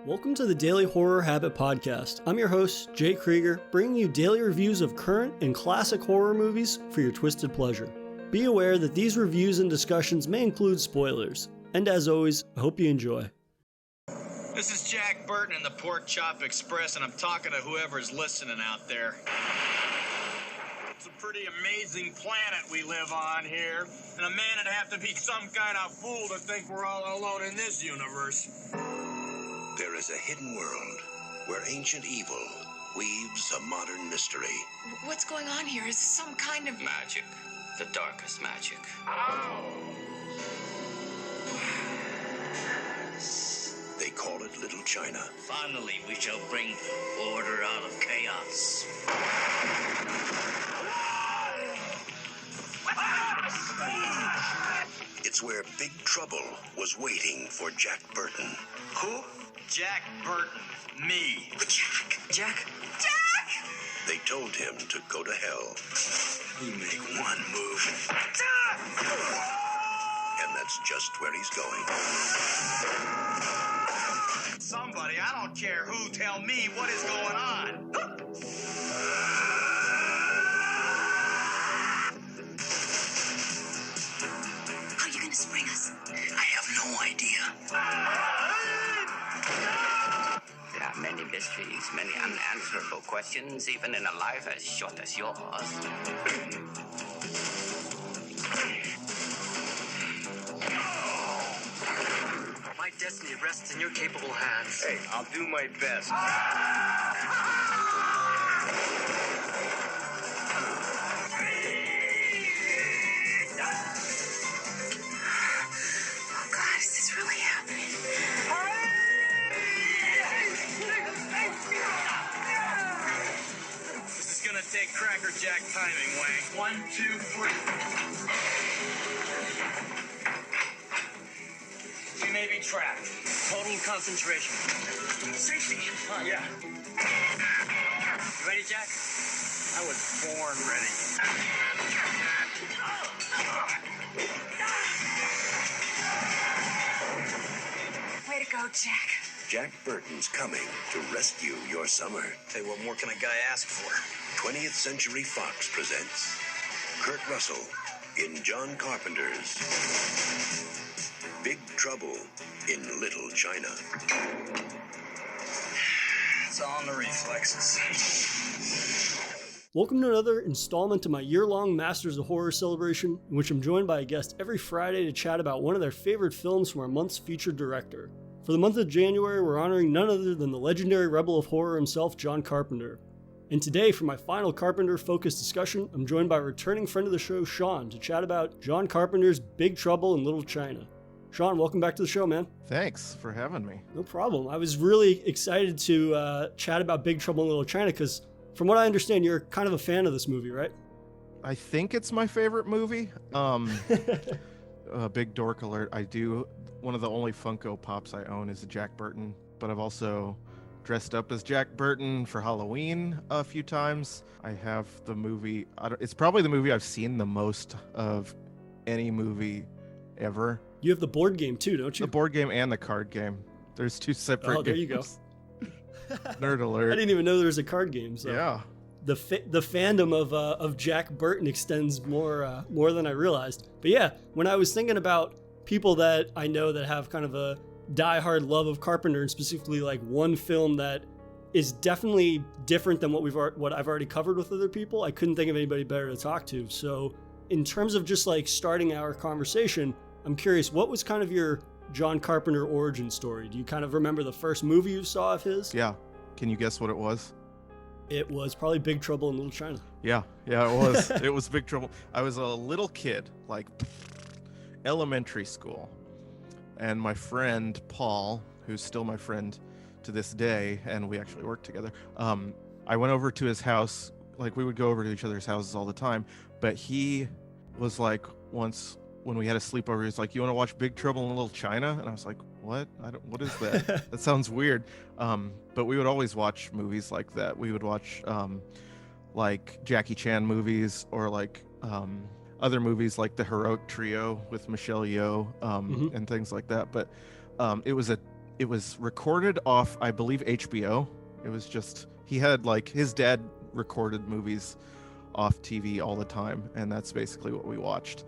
Welcome to the Daily Horror Habit Podcast. I'm your host, Jay Krieger, bringing you daily reviews of current and classic horror movies for your twisted pleasure. Be aware that these reviews and discussions may include spoilers. And as always, I hope you enjoy. This is Jack Burton in the Pork Chop Express, and I'm talking to whoever's listening out there. It's a pretty amazing planet we live on here, and a man would have to be some kind of fool to think we're all alone in this universe. There is a hidden world where ancient evil weaves a modern mystery. What's going on here? Is this some kind of magic? The darkest magic. They call it Little China. Finally, we shall bring order out of chaos. It's where Big Trouble was waiting for Jack Burton. Who? Jack Burton. Me. Jack? They told him to go to hell. You make one move. And that's just where he's going. Somebody, I don't care who, tell me what is going on. How are you gonna spring us? I have no idea. There are many mysteries, many unanswerable questions, even in a life as short as yours. My destiny rests in your capable hands. Hey, I'll do my best. Oh God, is this really happening? This is gonna take Cracker Jack timing, Wang. 1, 2, 3. We may be trapped. Total concentration. Safety. Yeah. You ready, Jack? I was born ready. Way to go, Jack. Jack Burton's coming to rescue your summer. Hey, what more can a guy ask for? 20th Century Fox presents Kurt Russell in John Carpenter's Big Trouble in Little China. It's all in the reflexes. Welcome to another installment to my year-long Masters of Horror celebration, in which I'm joined by a guest every Friday to chat about one of their favorite films from our month's featured director. For the month of January, we're honoring none other than the legendary rebel of horror himself, John Carpenter. And today, for my final Carpenter-focused discussion, I'm joined by a returning friend of the show, Shaun, to chat about John Carpenter's Big Trouble in Little China. Shaun, welcome back to the show, man. Thanks for having me. No problem. I was really excited to chat about Big Trouble in Little China because, from what I understand, you're kind of a fan of this movie, right? I think it's my favorite movie. Big dork alert. One of the only Funko Pops I own is a Jack Burton, but I've also dressed up as Jack Burton for Halloween a few times. I have the movie. It's probably the movie I've seen the most of any movie ever. You have the board game too, don't you? The board game and the card game. There's two separate there games. you go. Nerd alert. I didn't even know there was a card game. So. Yeah. The fandom of Jack Burton extends more than I realized. But yeah, when I was thinking about people that I know that have kind of a diehard love of Carpenter, and specifically like one film that is definitely different than what I've already covered with other people, I couldn't think of anybody better to talk to. So in terms of just like starting our conversation, I'm curious, what was kind of your John Carpenter origin story? Do you kind of remember the first movie you saw of his? Yeah. Can you guess what it was? It was probably Big Trouble in Little China. Yeah, it was. It was Big Trouble. I was a little kid, like elementary school, and my friend Paul, who's still my friend to this day, and we actually work together, I went over to his house. Like, we would go over to each other's houses all the time, but he was like, once when we had a sleepover, he was like, "You want to watch Big Trouble in Little China?" And I was like, what is that? That sounds weird. But we would always watch movies like that. We would watch like Jackie Chan movies, or like other movies like The Heroic Trio with Michelle Yeoh, and things like that. But it was it was recorded off, I believe, HBO. It was just, he had like, his dad recorded movies off TV all the time, and that's basically what we watched.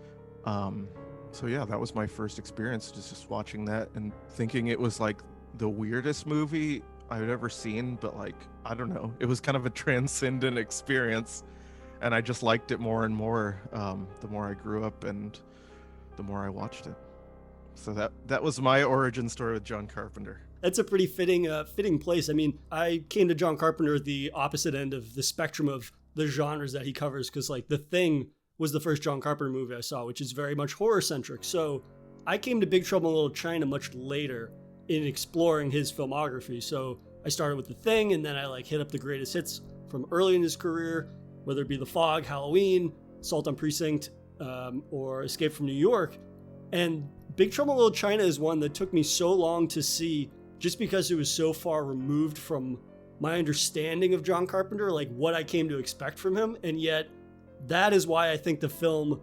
So yeah, that was my first experience, just watching that and thinking it was like the weirdest movie I've ever seen, but like, I don't know, it was kind of a transcendent experience, and I just liked it more and more the more I grew up and the more I watched it. So that was my origin story with John Carpenter. That's a pretty fitting place. I mean, I came to John Carpenter at the opposite end of the spectrum of the genres that he covers, because like The Thing was the first John Carpenter movie I saw, which is very much horror centric. So I came to Big Trouble in Little China much later in exploring his filmography. So I started with The Thing, and then I like hit up the greatest hits from early in his career, whether it be The Fog, Halloween, Assault on Precinct, or Escape from New York. And Big Trouble in Little China is one that took me so long to see, just because it was so far removed from my understanding of John Carpenter, like what I came to expect from him. And yet that is why I think the film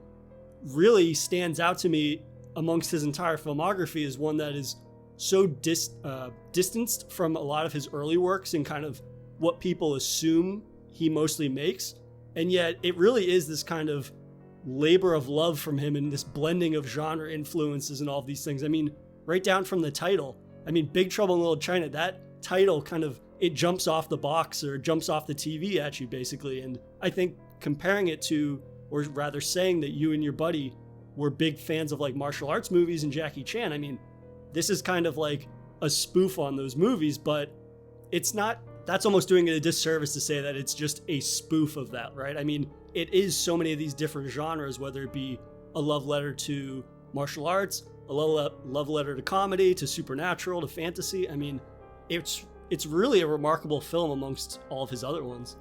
really stands out to me amongst his entire filmography as one that is so distanced from a lot of his early works and kind of what people assume he mostly makes. And yet it really is this kind of labor of love from him and this blending of genre influences and all of these things. I mean, right down from the title. I mean, Big Trouble in Little China, that title kind of, it jumps off the box or jumps off the TV at you basically. And I think comparing it to, or rather saying that you and your buddy were big fans of like martial arts movies and Jackie Chan, I mean, this is kind of like a spoof on those movies, but it's not, that's almost doing it a disservice to say that it's just a spoof of that, right? I mean, it is so many of these different genres, whether it be a love letter to martial arts, a love letter to comedy, to supernatural, to fantasy. I mean, it's really a remarkable film amongst all of his other ones.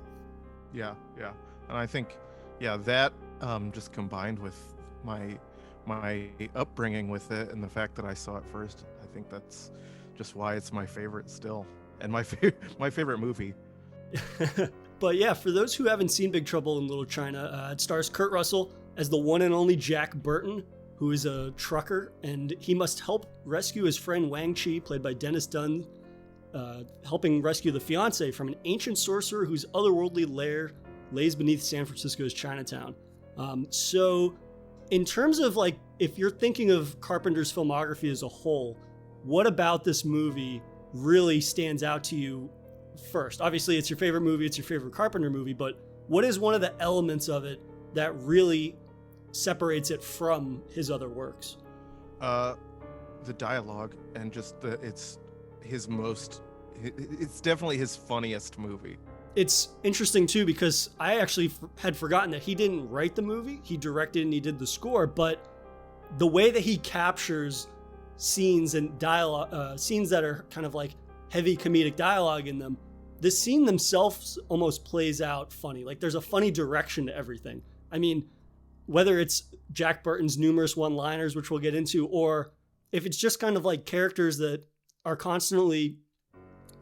Yeah. And I think, that just combined with my upbringing with it and the fact that I saw it first, I think that's just why it's my favorite still, and my favorite movie. But yeah, for those who haven't seen Big Trouble in Little China, it stars Kurt Russell as the one and only Jack Burton, who is a trucker, and he must help rescue his friend Wang Chi, played by Dennis Dunn, helping rescue the fiancé from an ancient sorcerer whose otherworldly lair lays beneath San Francisco's Chinatown. So in terms of like, if you're thinking of Carpenter's filmography as a whole, what about this movie really stands out to you first? Obviously, it's your favorite movie, it's your favorite Carpenter movie, but what is one of the elements of it that really separates it from his other works? The dialogue, and just it's definitely his funniest movie. It's interesting too, because I actually had forgotten that he didn't write the movie. He directed and he did the score, but the way that he captures scenes and dialogue, scenes that are kind of like heavy comedic dialogue in them, the scene themselves almost plays out funny. Like there's a funny direction to everything. I mean, whether it's Jack Burton's numerous one-liners, which we'll get into, or if it's just kind of like characters that are constantly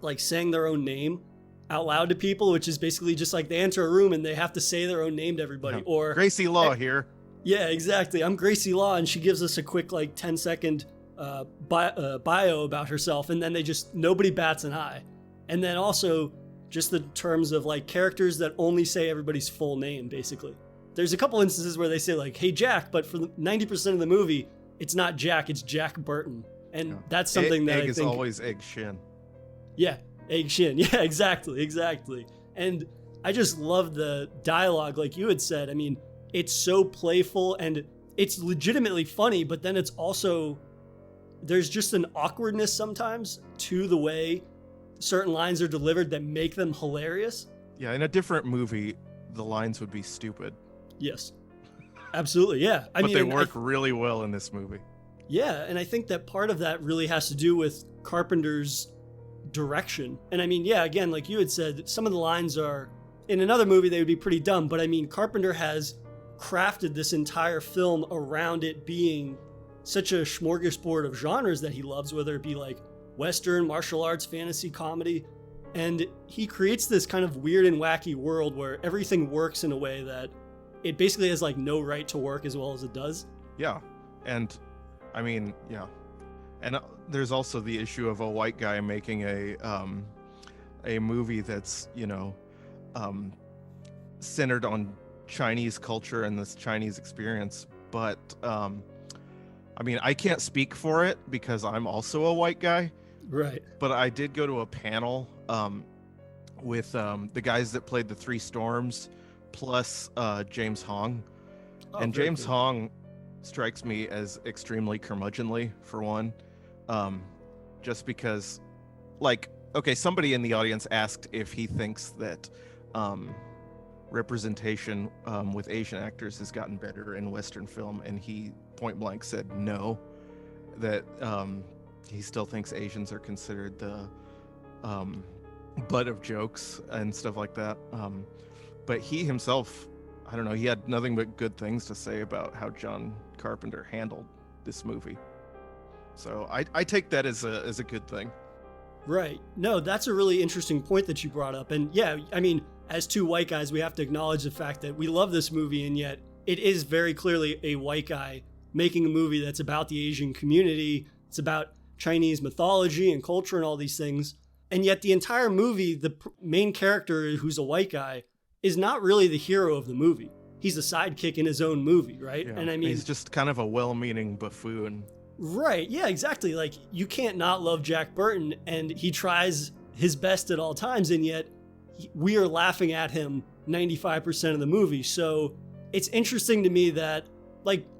like saying their own name out loud to people, which is basically just like they enter a room and they have to say their own name to everybody. Yeah. Or Gracie Law here. Yeah, exactly. I'm Gracie Law, and she gives us a quick like 10-second bio about herself, and then nobody bats an eye. And then also just the terms of like characters that only say everybody's full name, basically. There's a couple instances where they say like, "Hey Jack," but for 90% of the movie, it's not Jack, it's Jack Burton. And that's something that Egg I is think always Egg Shin. Yeah, Egg Shin. Yeah, exactly. And I just love the dialogue, like you had said. I mean, it's so playful and it's legitimately funny, but then it's also, there's just an awkwardness sometimes to the way certain lines are delivered that make them hilarious. Yeah, in a different movie, the lines would be stupid. Yes, absolutely, yeah. But they work really well in this movie. Yeah, and I think that part of that really has to do with Carpenter's direction. And I mean, yeah, again, like you had said, some of the lines are, in another movie, they would be pretty dumb, but I mean, Carpenter has crafted this entire film around it being such a smorgasbord of genres that he loves, whether it be like Western, martial arts, fantasy, comedy. And he creates this kind of weird and wacky world where everything works in a way that it basically has like no right to work as well as it does. Yeah. And I mean, yeah. And there's also the issue of a white guy making a movie that's, centered on Chinese culture and this Chinese experience. But I can't speak for it because I'm also a white guy. Right. But I did go to a panel with the guys that played the Three Storms, plus James Hong. Oh, And very James cool. Hong strikes me as extremely curmudgeonly, for one. Just because, somebody in the audience asked if he thinks that representation with Asian actors has gotten better in Western film, and he point blank said no, that he still thinks Asians are considered the butt of jokes and stuff like that. But he himself, I don't know, he had nothing but good things to say about how John Carpenter handled this movie. So I take that as a good thing. Right. No, that's a really interesting point that you brought up. And yeah, as two white guys, we have to acknowledge the fact that we love this movie, and yet it is very clearly a white guy making a movie that's about the Asian community. It's about Chinese mythology and culture and all these things. And yet the entire movie, the main character, who's a white guy, is not really the hero of the movie. He's a sidekick in his own movie, right? Yeah. And he's just kind of a well-meaning buffoon. Right. Yeah, exactly. Like, you can't not love Jack Burton, and he tries his best at all times, and yet we are laughing at him 95% of the movie. So it's interesting to me that,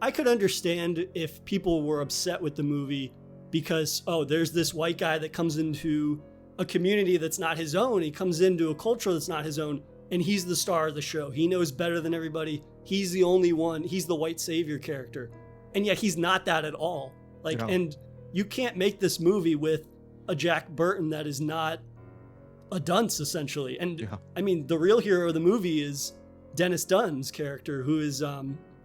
I could understand if people were upset with the movie because, there's this white guy that comes into a community that's not his own. He comes into a culture that's not his own, and he's the star of the show. He knows better than everybody. He's the only one. He's the white savior character. And yet he's not that at all. No. And you can't make this movie with a Jack Burton that is not a dunce, essentially. And the real hero of the movie is Dennis Dunn's character, who is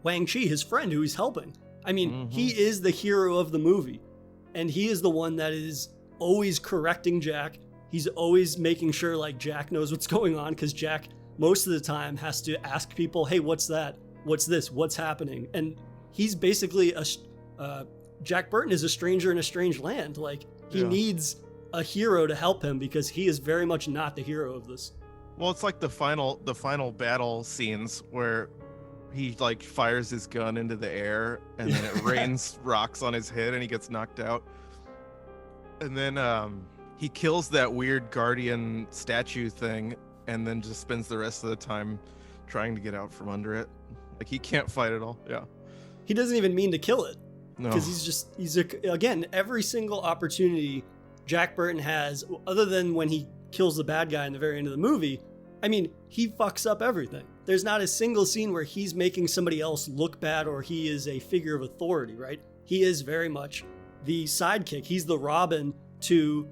Wang Chi, his friend who he's helping. He is the hero of the movie, and he is the one that is always correcting Jack. He's always making sure Jack knows what's going on, because Jack most of the time has to ask people, hey, what's that? What's this? What's happening? And he's basically Jack Burton is a stranger in a strange land. He needs a hero to help him because he is very much not the hero of this. Well, it's like the final battle scenes where he fires his gun into the air and then it rains rocks on his head and he gets knocked out. And then he kills that weird guardian statue thing and then just spends the rest of the time trying to get out from under it. He can't fight at all. Yeah. He doesn't even mean to kill it. No. Because again, every single opportunity Jack Burton has, other than when he kills the bad guy in the very end of the movie, he fucks up everything. There's not a single scene where he's making somebody else look bad or he is a figure of authority, right? He is very much the sidekick. He's the Robin to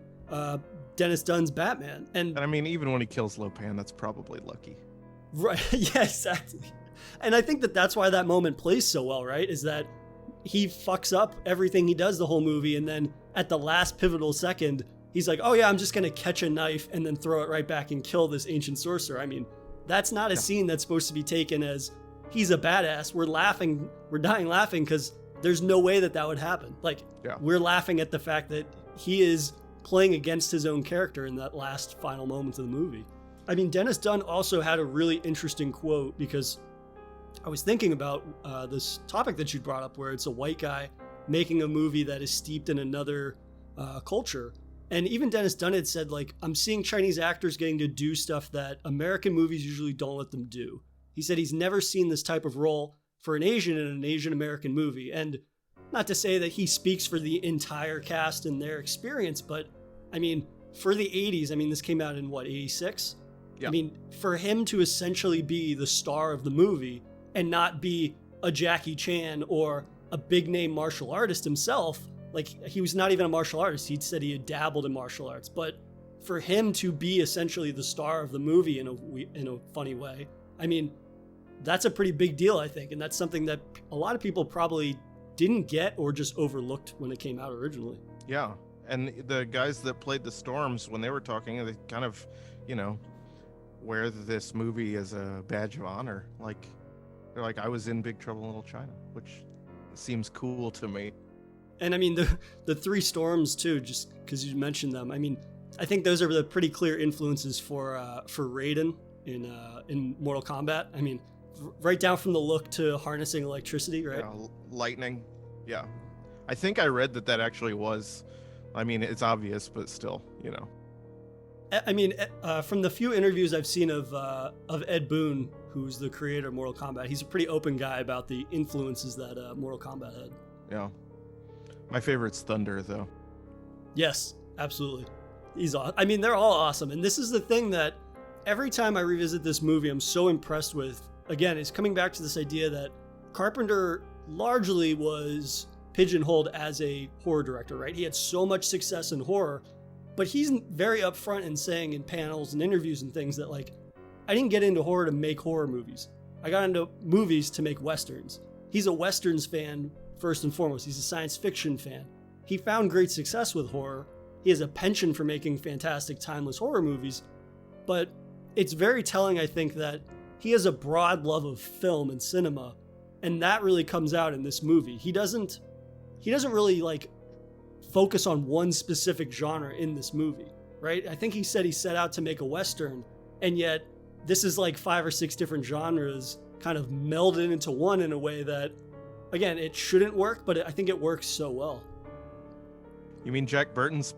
Dennis Dunn's Batman. And even when he kills Lopan, that's probably lucky. Right. Yeah, exactly. And I think that's why that moment plays so well, right? Is that he fucks up everything he does the whole movie, and then at the last pivotal second, he's like, oh yeah, I'm just going to catch a knife and then throw it right back and kill this ancient sorcerer. That's not a scene that's supposed to be taken as he's a badass. We're dying laughing because there's no way that would happen. We're laughing at the fact that he is playing against his own character in that last final moments of the movie. Dennis Dunn also had a really interesting quote, because I was thinking about this topic that you brought up, where it's a white guy making a movie that is steeped in another culture. And even Dennis Dunn had said, I'm seeing Chinese actors getting to do stuff that American movies usually don't let them do. He said he's never seen this type of role for an Asian in an Asian American movie. And not to say that he speaks for the entire cast and their experience, but for the 80s, this came out in 86? Yeah. For him to essentially be the star of the movie and not be a Jackie Chan or a big name martial artist himself, he was not even a martial artist. He said he had dabbled in martial arts, but for him to be essentially the star of the movie in a funny way, that's a pretty big deal, I think. And that's something that a lot of people probably didn't get or just overlooked when it came out originally. Yeah. And the guys that played the Storms, when they were talking, they kind of, wear this movie as a badge of honor. They're like, I was in Big Trouble in Little China, which seems cool to me. And I mean, the three storms too, just because you mentioned them. I mean, I think those are the pretty clear influences for Raiden in Mortal Kombat. I mean, right down from the look to harnessing electricity, right? Yeah, lightning. Yeah. I think I read that actually was, I mean, it's obvious, but still, you know. I mean, from the few interviews I've seen of Ed Boon, who's the creator of Mortal Kombat, he's a pretty open guy about the influences that Mortal Kombat had. Yeah. My favorite's Thunder, though. Yes, absolutely. He's awesome. I mean, they're all awesome. And this is the thing that every time I revisit this movie, I'm so impressed with. Again, it's coming back to this idea that Carpenter largely was pigeonholed as a horror director, right? He had so much success in horror, but he's very upfront in saying in panels and interviews and things that, like, I didn't get into horror to make horror movies. I got into movies to make Westerns. He's a Westerns fan first and foremost. He's a science fiction fan. He found great success with horror. He has a penchant for making fantastic, timeless horror movies, but it's very telling, I think, that he has a broad love of film and cinema, and that really comes out in this movie. He doesn't really like focus on one specific genre in this movie, right? I think he said he set out to make a Western, and yet this is like 5 or 6 different genres kind of melded into one in a way that, again, it shouldn't work, but I think it works so well. You mean Jack Burton's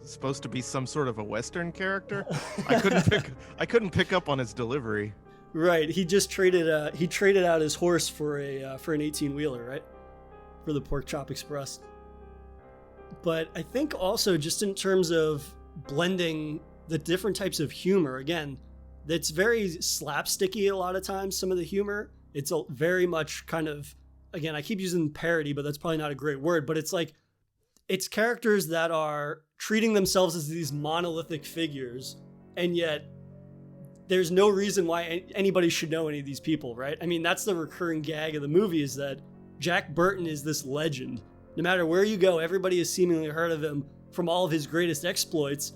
supposed to be some sort of a Western character? I couldn't pick up on his delivery. Right. He just traded out his horse for an 18-wheeler, right? For the Pork Chop Express. But I think also just in terms of blending the different types of humor, again, that's very slapsticky a lot of times, some of the humor. It's very much kind of, again, I keep using parody, but that's probably not a great word, but it's like, it's characters that are treating themselves as these monolithic figures, and yet there's no reason why anybody should know any of these people, right? I mean, that's the recurring gag of the movie, is that Jack Burton is this legend. No matter where you go, everybody has seemingly heard of him from all of his greatest exploits.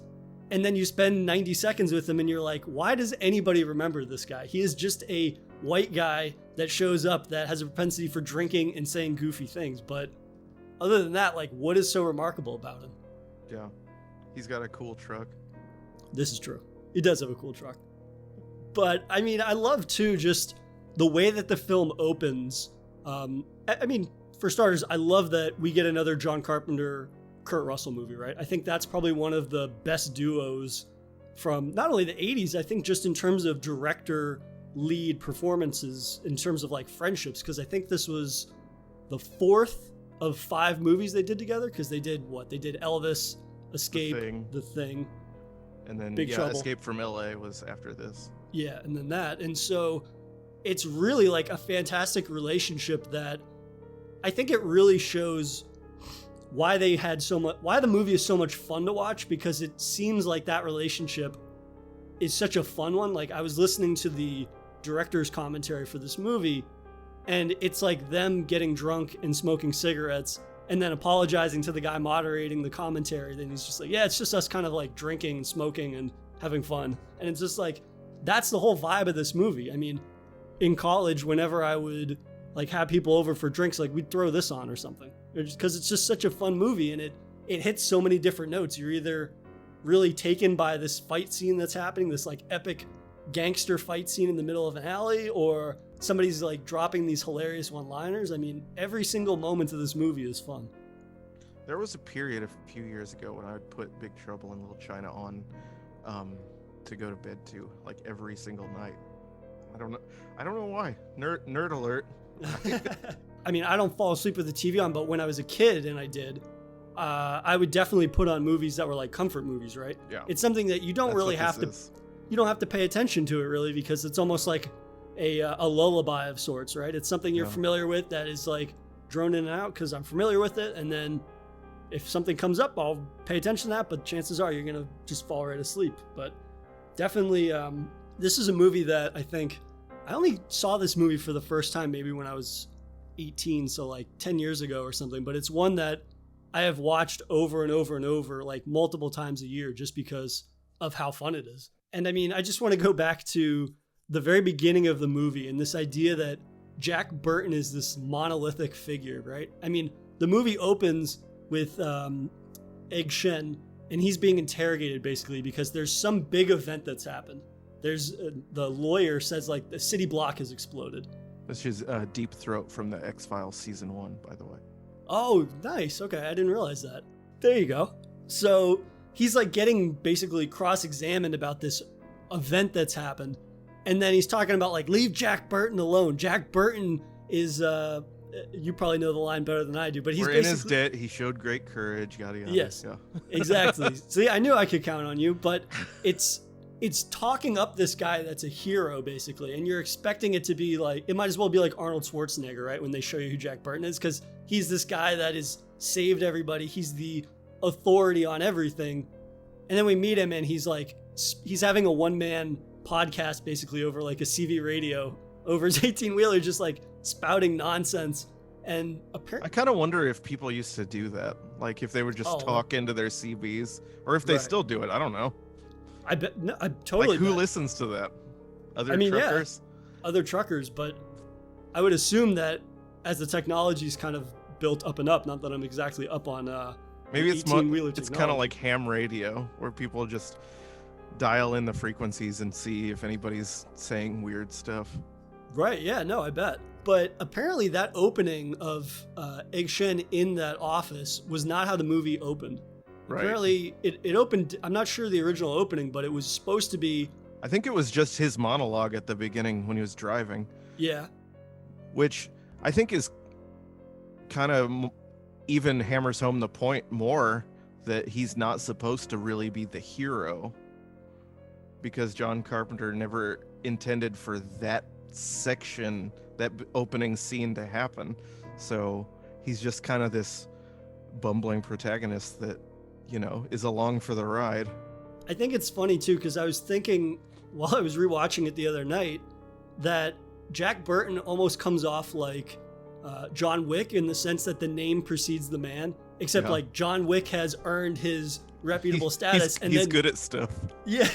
And then you spend 90 seconds with him and you're like, why does anybody remember this guy? He is just a white guy that shows up that has a propensity for drinking and saying goofy things. But other than that, like, what is so remarkable about him? Yeah. He's got a cool truck. This is true. He does have a cool truck. But I mean, I love too just the way that the film opens. I mean, for starters, I love that we get another John Carpenter, Kurt Russell movie, right? I think that's probably one of the best duos from not only the 80s, I think just in terms of director lead performances, in terms of like friendships, because I think this was the 4th of 5 movies they did together, because they did what? They did Elvis, Escape, The Thing. And then Big Trouble. Escape from LA was after this. Yeah, and then that. And so it's really like a fantastic relationship that I think it really shows why they had so much, why the movie is so much fun to watch, because it seems like that relationship is such a fun one. Like, I was listening to the director's commentary for this movie, and it's like them getting drunk and smoking cigarettes and then apologizing to the guy moderating the commentary. Then he's just like, yeah, it's just us kind of like drinking and smoking and having fun. And it's just like, that's the whole vibe of this movie. I mean, in college, whenever I would like have people over for drinks, like we'd throw this on or something, because it's just such a fun movie, and it hits so many different notes. You're either really taken by this fight scene that's happening, this like epic gangster fight scene in the middle of an alley, or somebody's like dropping these hilarious one-liners. I mean, every single moment of this movie is fun. There was a period a few years ago when I would put Big Trouble in Little China on to go to bed to, like every single night. I don't know why. Nerd alert. I mean, I don't fall asleep with the TV on, but when I was a kid, and I did, I would definitely put on movies that were like comfort movies, right? Yeah. It's something that you don't really have to, you don't have to pay attention to it really, because it's almost like a lullaby of sorts, right? It's something you're familiar with that is like droning in and out because I'm familiar with it. And then if something comes up, I'll pay attention to that, but chances are you're going to just fall right asleep. But definitely, this is a movie that I think I only saw this movie for the first time maybe when I was 18, so like 10 years ago or something, but it's one that I have watched over and over and over, like multiple times a year, just because of how fun it is. And I mean, I just want to go back to the very beginning of the movie and this idea that Jack Burton is this monolithic figure, right? I mean, the movie opens with Egg Shen, and he's being interrogated basically because there's some big event that's happened. There's the lawyer says like the city block has exploded. This is Deep Throat from the X-Files season 1, by the way. Oh, nice. Okay, I didn't realize that. There you go. So he's like getting basically cross-examined about this event that's happened. And then he's talking about like, leave Jack Burton alone. Jack Burton is, you probably know the line better than I do, but he's We're in his debt. He showed great courage. Yada, yada. Yes, yeah. Exactly. See, I knew I could count on you, but it's talking up this guy that's a hero basically. And you're expecting it to be like, it might as well be like Arnold Schwarzenegger, right? When they show you who Jack Burton is, because he's this guy that has saved everybody. He's the authority on everything. And then we meet him and he's like, he's having a one-man podcast basically over like a CV radio over his 18-wheeler, just like spouting nonsense. And apparently, I kind of wonder if people used to do that, like if they would just talk into their CVs, or if they still do it. I don't know. I bet. No, I totally. Like who bet. listens to that? Other truckers? Yeah, other truckers, but I would assume that as the technology's kind of built up and up, not that I'm exactly up on maybe it's it's kind of like ham radio, where people just dial in the frequencies and see if anybody's saying weird stuff. Right, yeah, no, I bet. But apparently that opening of Egg Shen in that office was not how the movie opened. Right. Apparently it opened, I'm not sure the original opening, but it was supposed to be... I think it was just his monologue at the beginning when he was driving. Yeah. Which I think is kind of even hammers home the point more that he's not supposed to really be the hero, because John Carpenter never intended for that section, that opening scene to happen. So he's just kind of this bumbling protagonist that, you know, is along for the ride. I think it's funny too, because I was thinking while I was rewatching it the other night that Jack Burton almost comes off like John Wick in the sense that the name precedes the man, except like John Wick has earned his reputable status, and he's good at stuff. Yeah,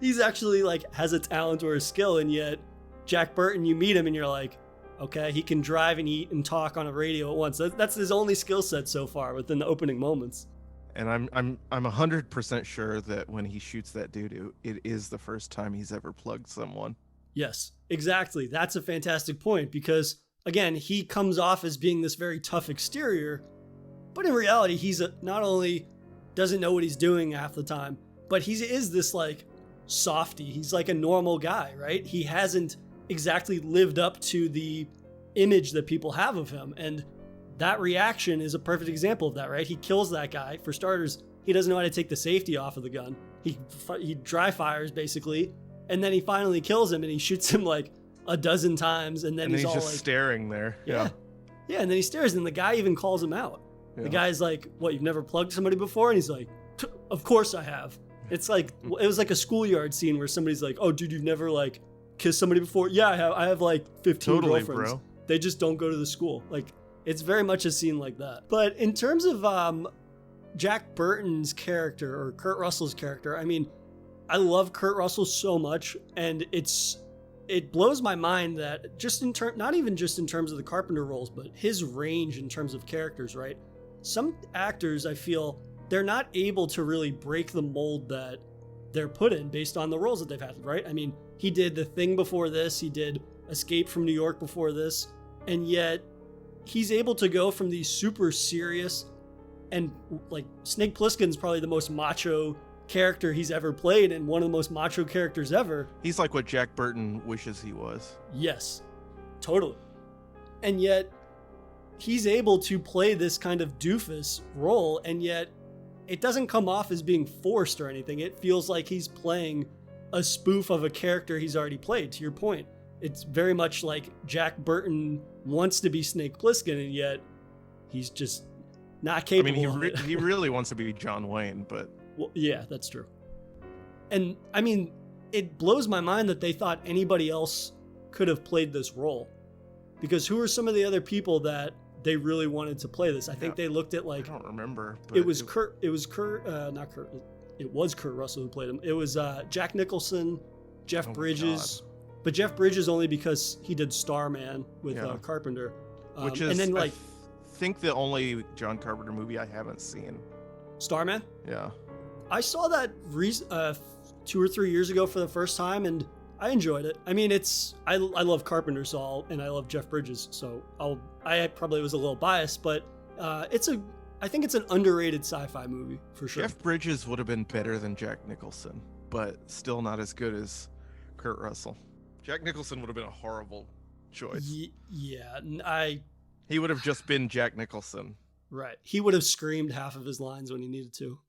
he's actually like has a talent or a skill, and yet Jack Burton, you meet him and you're like, okay, he can drive and eat and talk on a radio at once. That's his only skill set so far within the opening moments. And I'm 100% sure that when he shoots that dude, it is the first time he's ever plugged someone. Yes, exactly. That's a fantastic point, because again, he comes off as being this very tough exterior, but in reality, he's not only doesn't know what he's doing half the time, but he is this like softy. He's like a normal guy, right? He hasn't exactly lived up to the image that people have of him. And that reaction is a perfect example of that, right? He kills that guy. For starters, he doesn't know how to take the safety off of the gun. He dry fires basically, and then he finally kills him and he shoots him like a dozen times, and then he's all just like staring there. Yeah, and then he stares, and the guy even calls him out. Yeah. The guy's like, "What? You've never plugged somebody before?" And he's like, "Of course I have." It's like it was like a schoolyard scene where somebody's like, "Oh, dude, you've never like kissed somebody before?" "Yeah, I have. I have like 15 girlfriends. Bro. They just don't go to the school." Like, it's very much a scene like that. But in terms of Jack Burton's character, or Kurt Russell's character, I mean, I love Kurt Russell so much, and it blows my mind that just not even just in terms of the Carpenter roles, but his range in terms of characters, right? Some actors, I feel, they're not able to really break the mold that they're put in based on the roles that they've had, right? I mean, he did The Thing before this, he did Escape from New York before this, and yet he's able to go from these super serious, and like Snake Plissken's probably the most macho character he's ever played, and one of the most macho characters ever. He's like what Jack Burton wishes he was. Yes, totally. And yet he's able to play this kind of doofus role, and yet it doesn't come off as being forced or anything. It feels like he's playing a spoof of a character he's already played, to your point. It's very much like Jack Burton wants to be Snake Plissken, and yet he's just not capable of it. He really wants to be John Wayne, but... Well, yeah, that's true. And I mean, it blows my mind that they thought anybody else could have played this role. Because who are some of the other people that they really wanted to play this? I think they looked at like... I don't remember. It was Kurt Russell who played him. It was Jack Nicholson, Jeff Bridges. But Jeff Bridges only because he did Starman with Carpenter. Which is, and then, like, think the only John Carpenter movie I haven't seen. Starman? Yeah. I saw that 2 or 3 years ago for the first time, and I enjoyed it. I mean, I love Carpenter, and I love Jeff Bridges, so I probably was a little biased, but I think it's an underrated sci-fi movie for sure. Jeff Bridges would have been better than Jack Nicholson, but still not as good as Kurt Russell. Jack Nicholson would have been a horrible choice. He would have just been Jack Nicholson. Right. He would have screamed half of his lines when he needed to.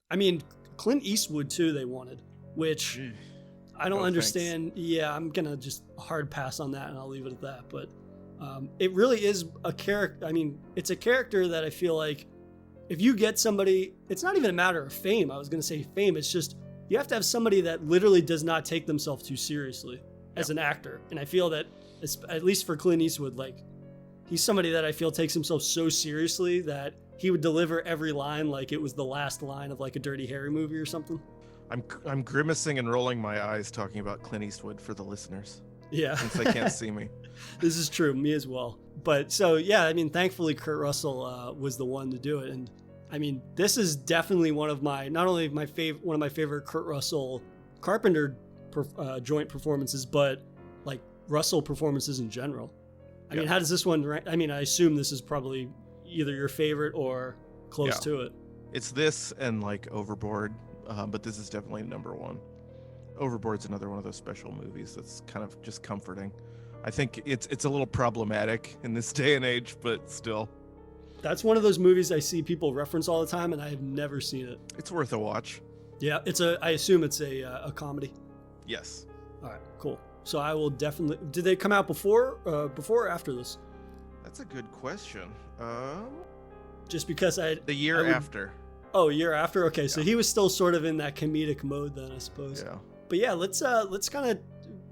I mean, Clint Eastwood too, they wanted, which I don't understand. Thanks. Yeah, I'm going to just hard pass on that and I'll leave it at that. But it really is a character. I mean, it's a character that I feel like if you get somebody, it's not even a matter of fame. I was going to say fame. It's just, you have to have somebody that literally does not take themselves too seriously as an actor. And I feel that, at least for Clint Eastwood, like, he's somebody that I feel takes himself so seriously that he would deliver every line like it was the last line of like a Dirty Harry movie or something. I'm grimacing and rolling my eyes talking about Clint Eastwood for the listeners. Yeah. Since they can't see me. This is true. Me as well. But so, yeah, I mean, thankfully Kurt Russell was the one to do it. And I mean, this is definitely one of my, not only one of my favorite Kurt Russell Carpenter joint performances, but like Russell performances in general. I mean, how does this one rank? I mean, I assume this is probably either your favorite or close to it. It's this and like Overboard, but this is definitely number one. Overboard's another one of those special movies that's kind of just comforting. I think it's a little problematic in this day and age, but still. That's one of those movies I see people reference all the time, and I have never seen it. It's worth a watch. Yeah, I assume it's a comedy. Yes. All right, cool. So I will definitely. Did they come out before or after this? That's a good question. Just because the year after. Oh, a year after. Okay, so he was still sort of in that comedic mode then, I suppose. Yeah. But yeah, let's kind of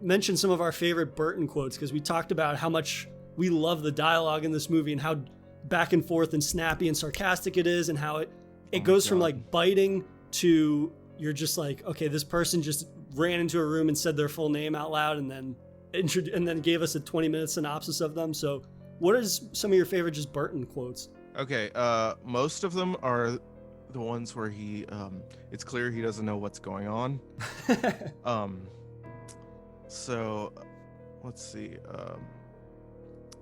mention some of our favorite Burton quotes, because we talked about how much we love the dialogue in this movie and how back and forth and snappy and sarcastic it is, and how it goes from like biting to you're just like, okay, this person just ran into a room and said their full name out loud and then gave us a 20-minute synopsis of them. So what is some of your favorite just Burton quotes? Okay, most of them are the ones where it's clear he doesn't know what's going on. So let's see.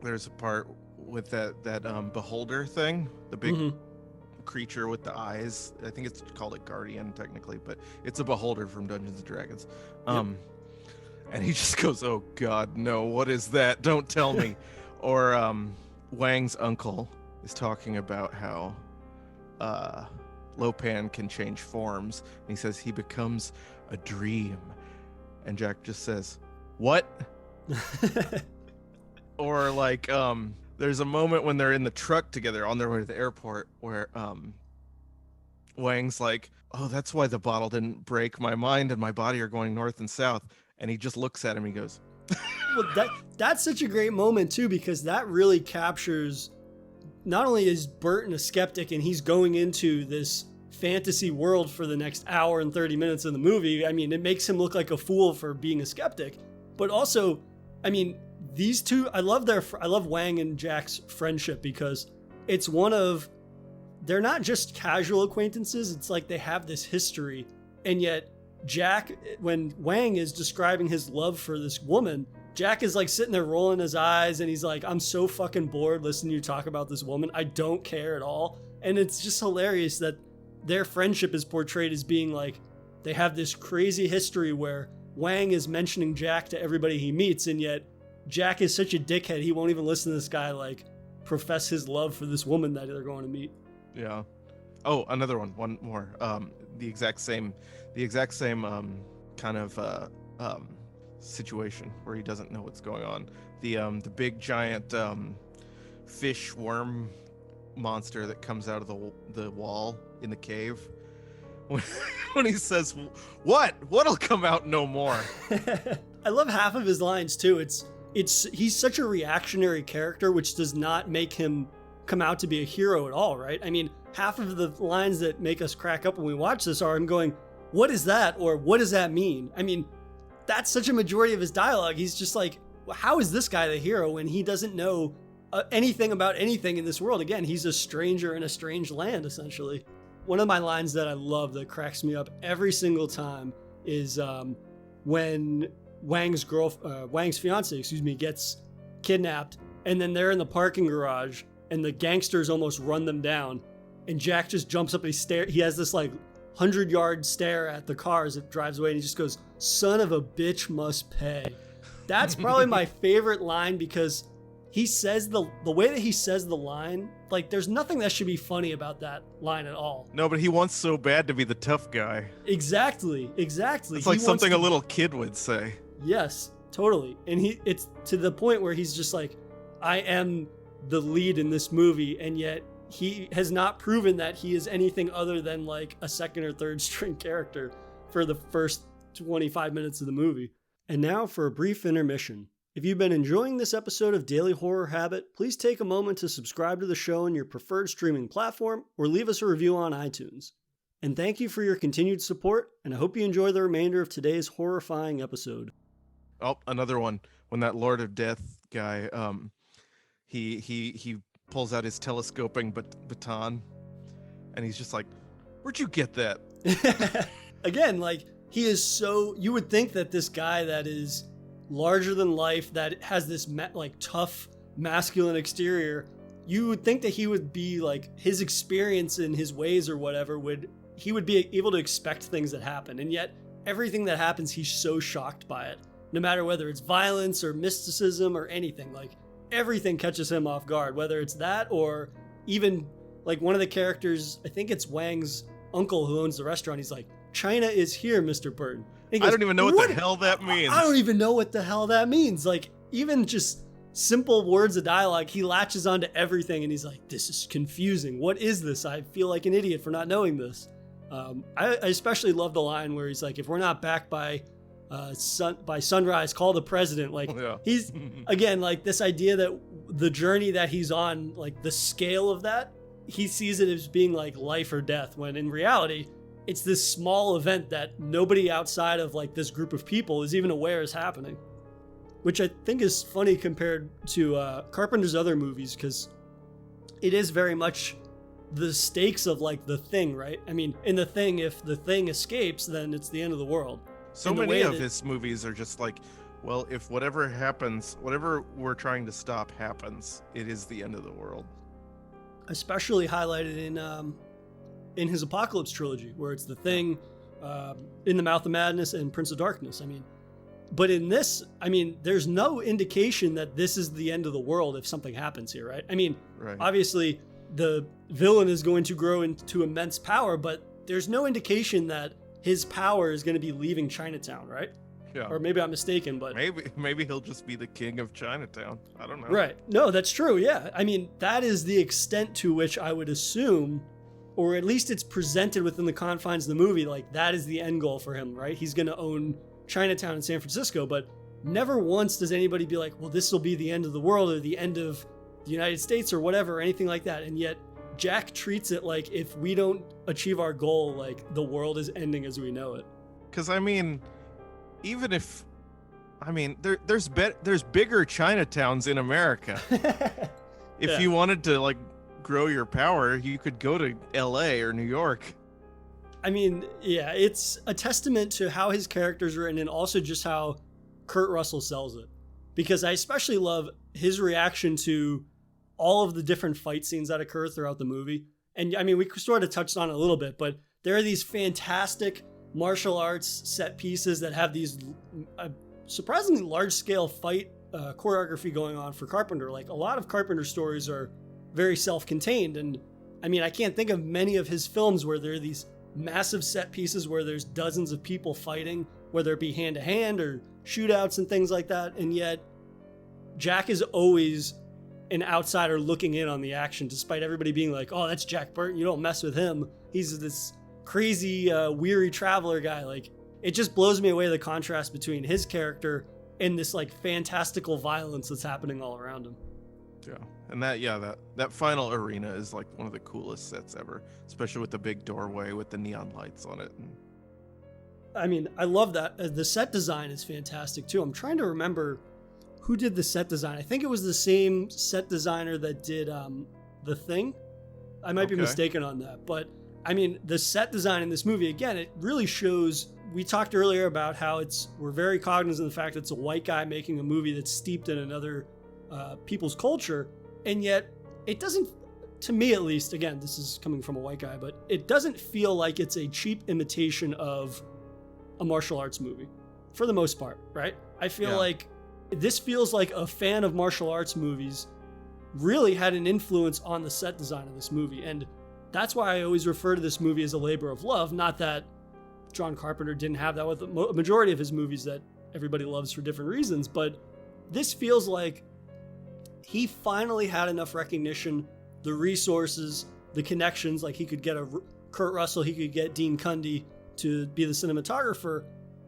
There's a part with that beholder thing, the big creature with the eyes. I think it's called a guardian technically, but it's a beholder from Dungeons and Dragons. And he just goes, "Oh God, no! What is that? Don't tell me." Or Wang's uncle is talking about how Lopan can change forms, and he says he becomes a dream, and Jack just says, "What?" Or like there's a moment when they're in the truck together on their way to the airport where Wang's like, "Oh, that's why the bottle didn't break. My mind and my body are going north and south." And he just looks at him and he goes, well, that's such a great moment too, because that really captures, not only is Burton a skeptic and he's going into this fantasy world for the next hour and 30 minutes of the movie. I mean, it makes him look like a fool for being a skeptic, but also, I mean, these two, I love Wang and Jack's friendship, because it's they're not just casual acquaintances. It's like they have this history, and yet Jack, when Wang is describing his love for this woman, Jack is like sitting there rolling his eyes, and he's like, "I'm so fucking bored listening to you talk about this woman. I don't care at all." And it's just hilarious that their friendship is portrayed as being like, they have this crazy history where Wang is mentioning Jack to everybody he meets, and yet Jack is such a dickhead, he won't even listen to this guy like profess his love for this woman that they're going to meet. Yeah. Oh, another one more. The exact same kind of situation where he doesn't know what's going on. The big giant fish worm monster that comes out of the wall in the cave. When he says, "What'll come out no more?" I love half of his lines too. He's such a reactionary character, which does not make him come out to be a hero at all, right? I mean, half of the lines that make us crack up when we watch this are him going, "What is that?" or "What does that mean?" I mean, that's such a majority of his dialogue. He's just like, how is this guy the hero when he doesn't know anything about anything in this world. Again, he's a stranger in a strange land, essentially. One of my lines that I love that cracks me up every single time is when Wang's fiance, gets kidnapped, and then they're in the parking garage, and the gangsters almost run them down, and Jack just jumps up and he has this like 100-yard stare at the car as it drives away, and he just goes, "Son of a bitch must pay." That's probably my favorite line, because he says the way that he says the line, like there's nothing that should be funny about that line at all. No, but he wants so bad to be the tough guy. Exactly. It's like something a little kid would say. Yes, totally. And it's to the point where he's just like, I am the lead in this movie, and yet he has not proven that he is anything other than like a second or third string character for the first 25 minutes of the movie. And now for a brief intermission. If you've been enjoying this episode of Daily Horror Habit, please take a moment to subscribe to the show on your preferred streaming platform or leave us a review on iTunes. And thank you for your continued support, and I hope you enjoy the remainder of today's horrifying episode. Oh, another one. When that Lord of Death guy, he pulls out his telescoping baton, and he's just like, "Where'd you get that?" Again, like, he is so... You would think that this guy that is larger than life, that has this tough, masculine exterior, you would think that he would be like, his experience in his ways or whatever, he would be able to expect things that happen. And yet, everything that happens, he's so shocked by it. No matter whether it's violence or mysticism or anything, like, everything catches him off guard, whether it's that or even like one of the characters, I think it's Wang's uncle who owns the restaurant. He's like, "China is here, Mr. Burton." Goes, I don't even know what the hell that means. I don't even know what the hell that means. Like, even just simple words of dialogue, he latches onto everything, and he's like, "This is confusing. What is this? I feel like an idiot for not knowing this." I especially love the line where he's like, "If we're not back by sunrise, call the president." Like, yeah. He's again, like, this idea that the journey that he's on, like the scale of that, he sees it as being like life or death, when in reality it's this small event that nobody outside of like this group of people is even aware is happening, which I think is funny compared to Carpenter's other movies, because it is very much the stakes of like The Thing, right? I mean, in The Thing, if the thing escapes, then it's the end of the world. So many of his movies are just like, well, if whatever happens, whatever we're trying to stop happens, it is the end of the world. Especially highlighted in his Apocalypse trilogy, where it's The Thing, In the Mouth of Madness, and Prince of Darkness. I mean, but in this, I mean, there's no indication that this is the end of the world if something happens here, right? I mean, right. Obviously, the villain is going to grow into immense power, but there's no indication that his power is going to be leaving Chinatown, right? Yeah. Or maybe I'm mistaken, but maybe he'll just be the king of Chinatown. I don't know. Right. No, that's true. Yeah. I mean, that is the extent to which I would assume, or at least it's presented within the confines of the movie, like that is the end goal for him, right? He's going to own Chinatown in San Francisco, but never once does anybody be like, well, this will be the end of the world or the end of the United States or whatever, or anything like that. And yet Jack treats it like if we don't achieve our goal, like the world is ending as we know it. Because I mean, even if, I mean, there's bigger Chinatowns in America. If you wanted to like grow your power, you could go to LA or New York. I mean, yeah, it's a testament to how his characters are written, and also just how Kurt Russell sells it. Because I especially love his reaction to all of the different fight scenes that occur throughout the movie. And I mean, we sort of touched on it a little bit, but there are these fantastic martial arts set pieces that have these surprisingly large-scale fight choreography going on for Carpenter. Like, a lot of Carpenter stories are very self-contained, and I mean, I can't think of many of his films where there are these massive set pieces where there's dozens of people fighting, whether it be hand-to-hand or shootouts and things like that, and yet Jack is always an outsider looking in on the action, despite everybody being like, oh, that's Jack Burton, you don't mess with him. He's this crazy, weary traveler guy. Like, it just blows me away, the contrast between his character and this like fantastical violence that's happening all around him. Yeah, and that final arena is like one of the coolest sets ever, especially with the big doorway with the neon lights on it. And I mean, I love that. The set design is fantastic too. I'm trying to remember who did the set design? I think it was the same set designer that did The Thing. I might be mistaken on that, but I mean, the set design in this movie, again, it really shows. We talked earlier about how we're very cognizant of the fact that it's a white guy making a movie that's steeped in another people's culture, and yet it doesn't, to me at least, again, this is coming from a white guy, but it doesn't feel like it's a cheap imitation of a martial arts movie, for the most part, right? I feel like this feels like a fan of martial arts movies really had an influence on the set design of this movie, and that's why I always refer to this movie as a labor of love. Not that John Carpenter didn't have that with the majority of his movies that everybody loves for different reasons, but this feels like he finally had enough recognition, the resources, the connections, like he could get a Kurt Russell, he could get Dean Cundey to be the cinematographer,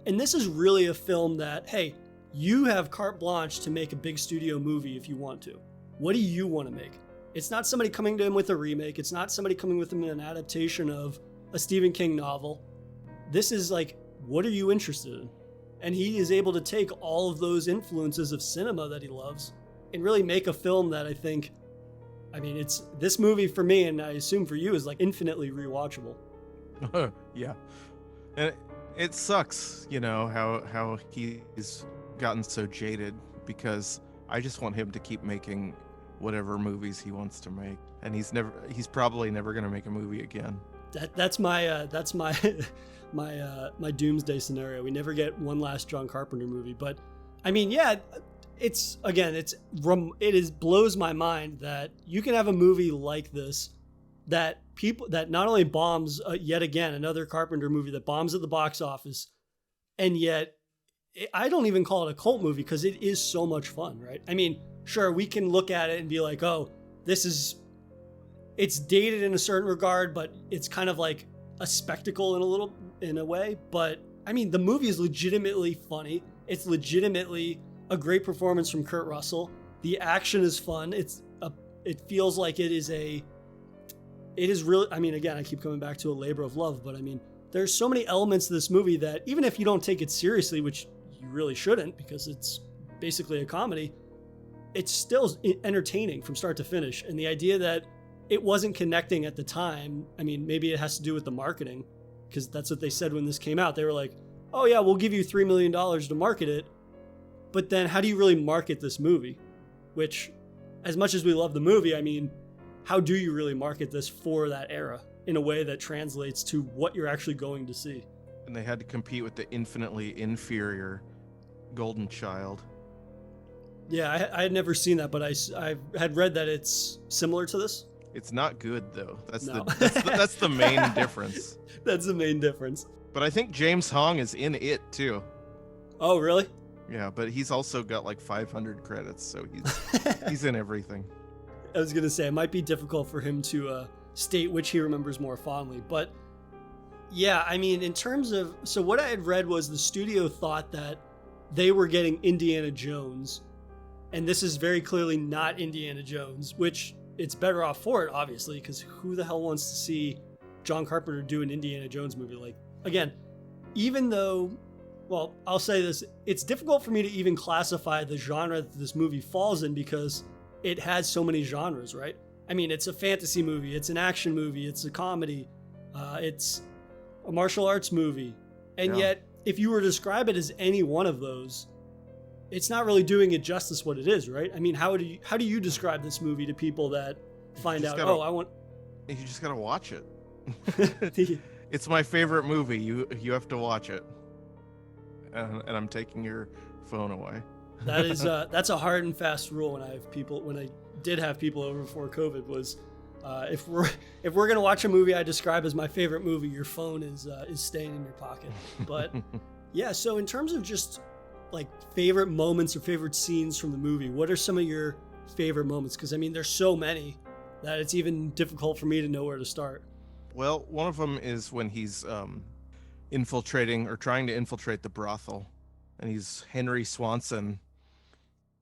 and this is really a film that, hey, you have carte blanche to make a big studio movie if you want to. What do you want to make? It's not somebody coming to him with a remake. It's not somebody coming with him in an adaptation of a Stephen King novel. This is like, what are you interested in? And he is able to take all of those influences of cinema that he loves and really make a film that I think, I mean, it's this movie for me, and I assume for you, is like infinitely rewatchable. Yeah. And it sucks, you know, how he's gotten so jaded, because I just want him to keep making whatever movies he wants to make, and he's probably never going to make a movie again. That's my my doomsday scenario. We never get one last John Carpenter movie, but I mean, yeah, it blows my mind that you can have a movie like this that not only bombs yet again, another Carpenter movie that bombs at the box office, and yet I don't even call it a cult movie because it is so much fun, right? I mean, sure, we can look at it and be like, oh, it's dated in a certain regard, but it's kind of like a spectacle in a way. But I mean, the movie is legitimately funny. It's legitimately a great performance from Kurt Russell. The action is fun. It feels like it is really, I mean, again, I keep coming back to a labor of love, but I mean, there's so many elements to this movie that even if you don't take it seriously, which you really shouldn't because it's basically a comedy, it's still entertaining from start to finish. And the idea that it wasn't connecting at the time, I mean, maybe it has to do with the marketing, because that's what they said when this came out. They were like, oh yeah, we'll give you $3 million to market it. But then how do you really market this movie? Which, as much as we love the movie, I mean, how do you really market this for that era in a way that translates to what you're actually going to see? And they had to compete with the infinitely inferior Golden Child. Yeah, I had never seen that, but I had read that it's similar to this. It's not good though. That's No. that's the main difference. That's the main difference. But I think James Hong is in it too. Oh, really? Yeah, but he's also got like 500 credits, so he's in everything. I was gonna say it might be difficult for him to state which he remembers more fondly, but yeah, I mean, in terms of, so what I had read was the studio thought that they were getting Indiana Jones, and this is very clearly not Indiana Jones, which it's better off for it, obviously, because who the hell wants to see John Carpenter do an Indiana Jones movie? Like, again, even though, well, I'll say this, it's difficult for me to even classify the genre that this movie falls in because it has so many genres, right? I mean, it's a fantasy movie, it's an action movie, it's a comedy, it's a martial arts movie, and yet, if you were to describe it as any one of those, it's not really doing it justice what it is, right? I mean, how do you describe this movie to people that find out, You just gotta watch it. It's my favorite movie. You have to watch it. And I'm taking your phone away. That is that's a hard and fast rule when I did have people over before COVID was if we're gonna watch a movie I describe as my favorite movie, your phone is staying in your pocket. But yeah, so in terms of just like favorite moments or favorite scenes from the movie, what are some of your favorite moments? Because I mean, there's so many that it's even difficult for me to know where to start. Well, one of them is when he's infiltrating or trying to infiltrate the brothel, and he's Henry Swanson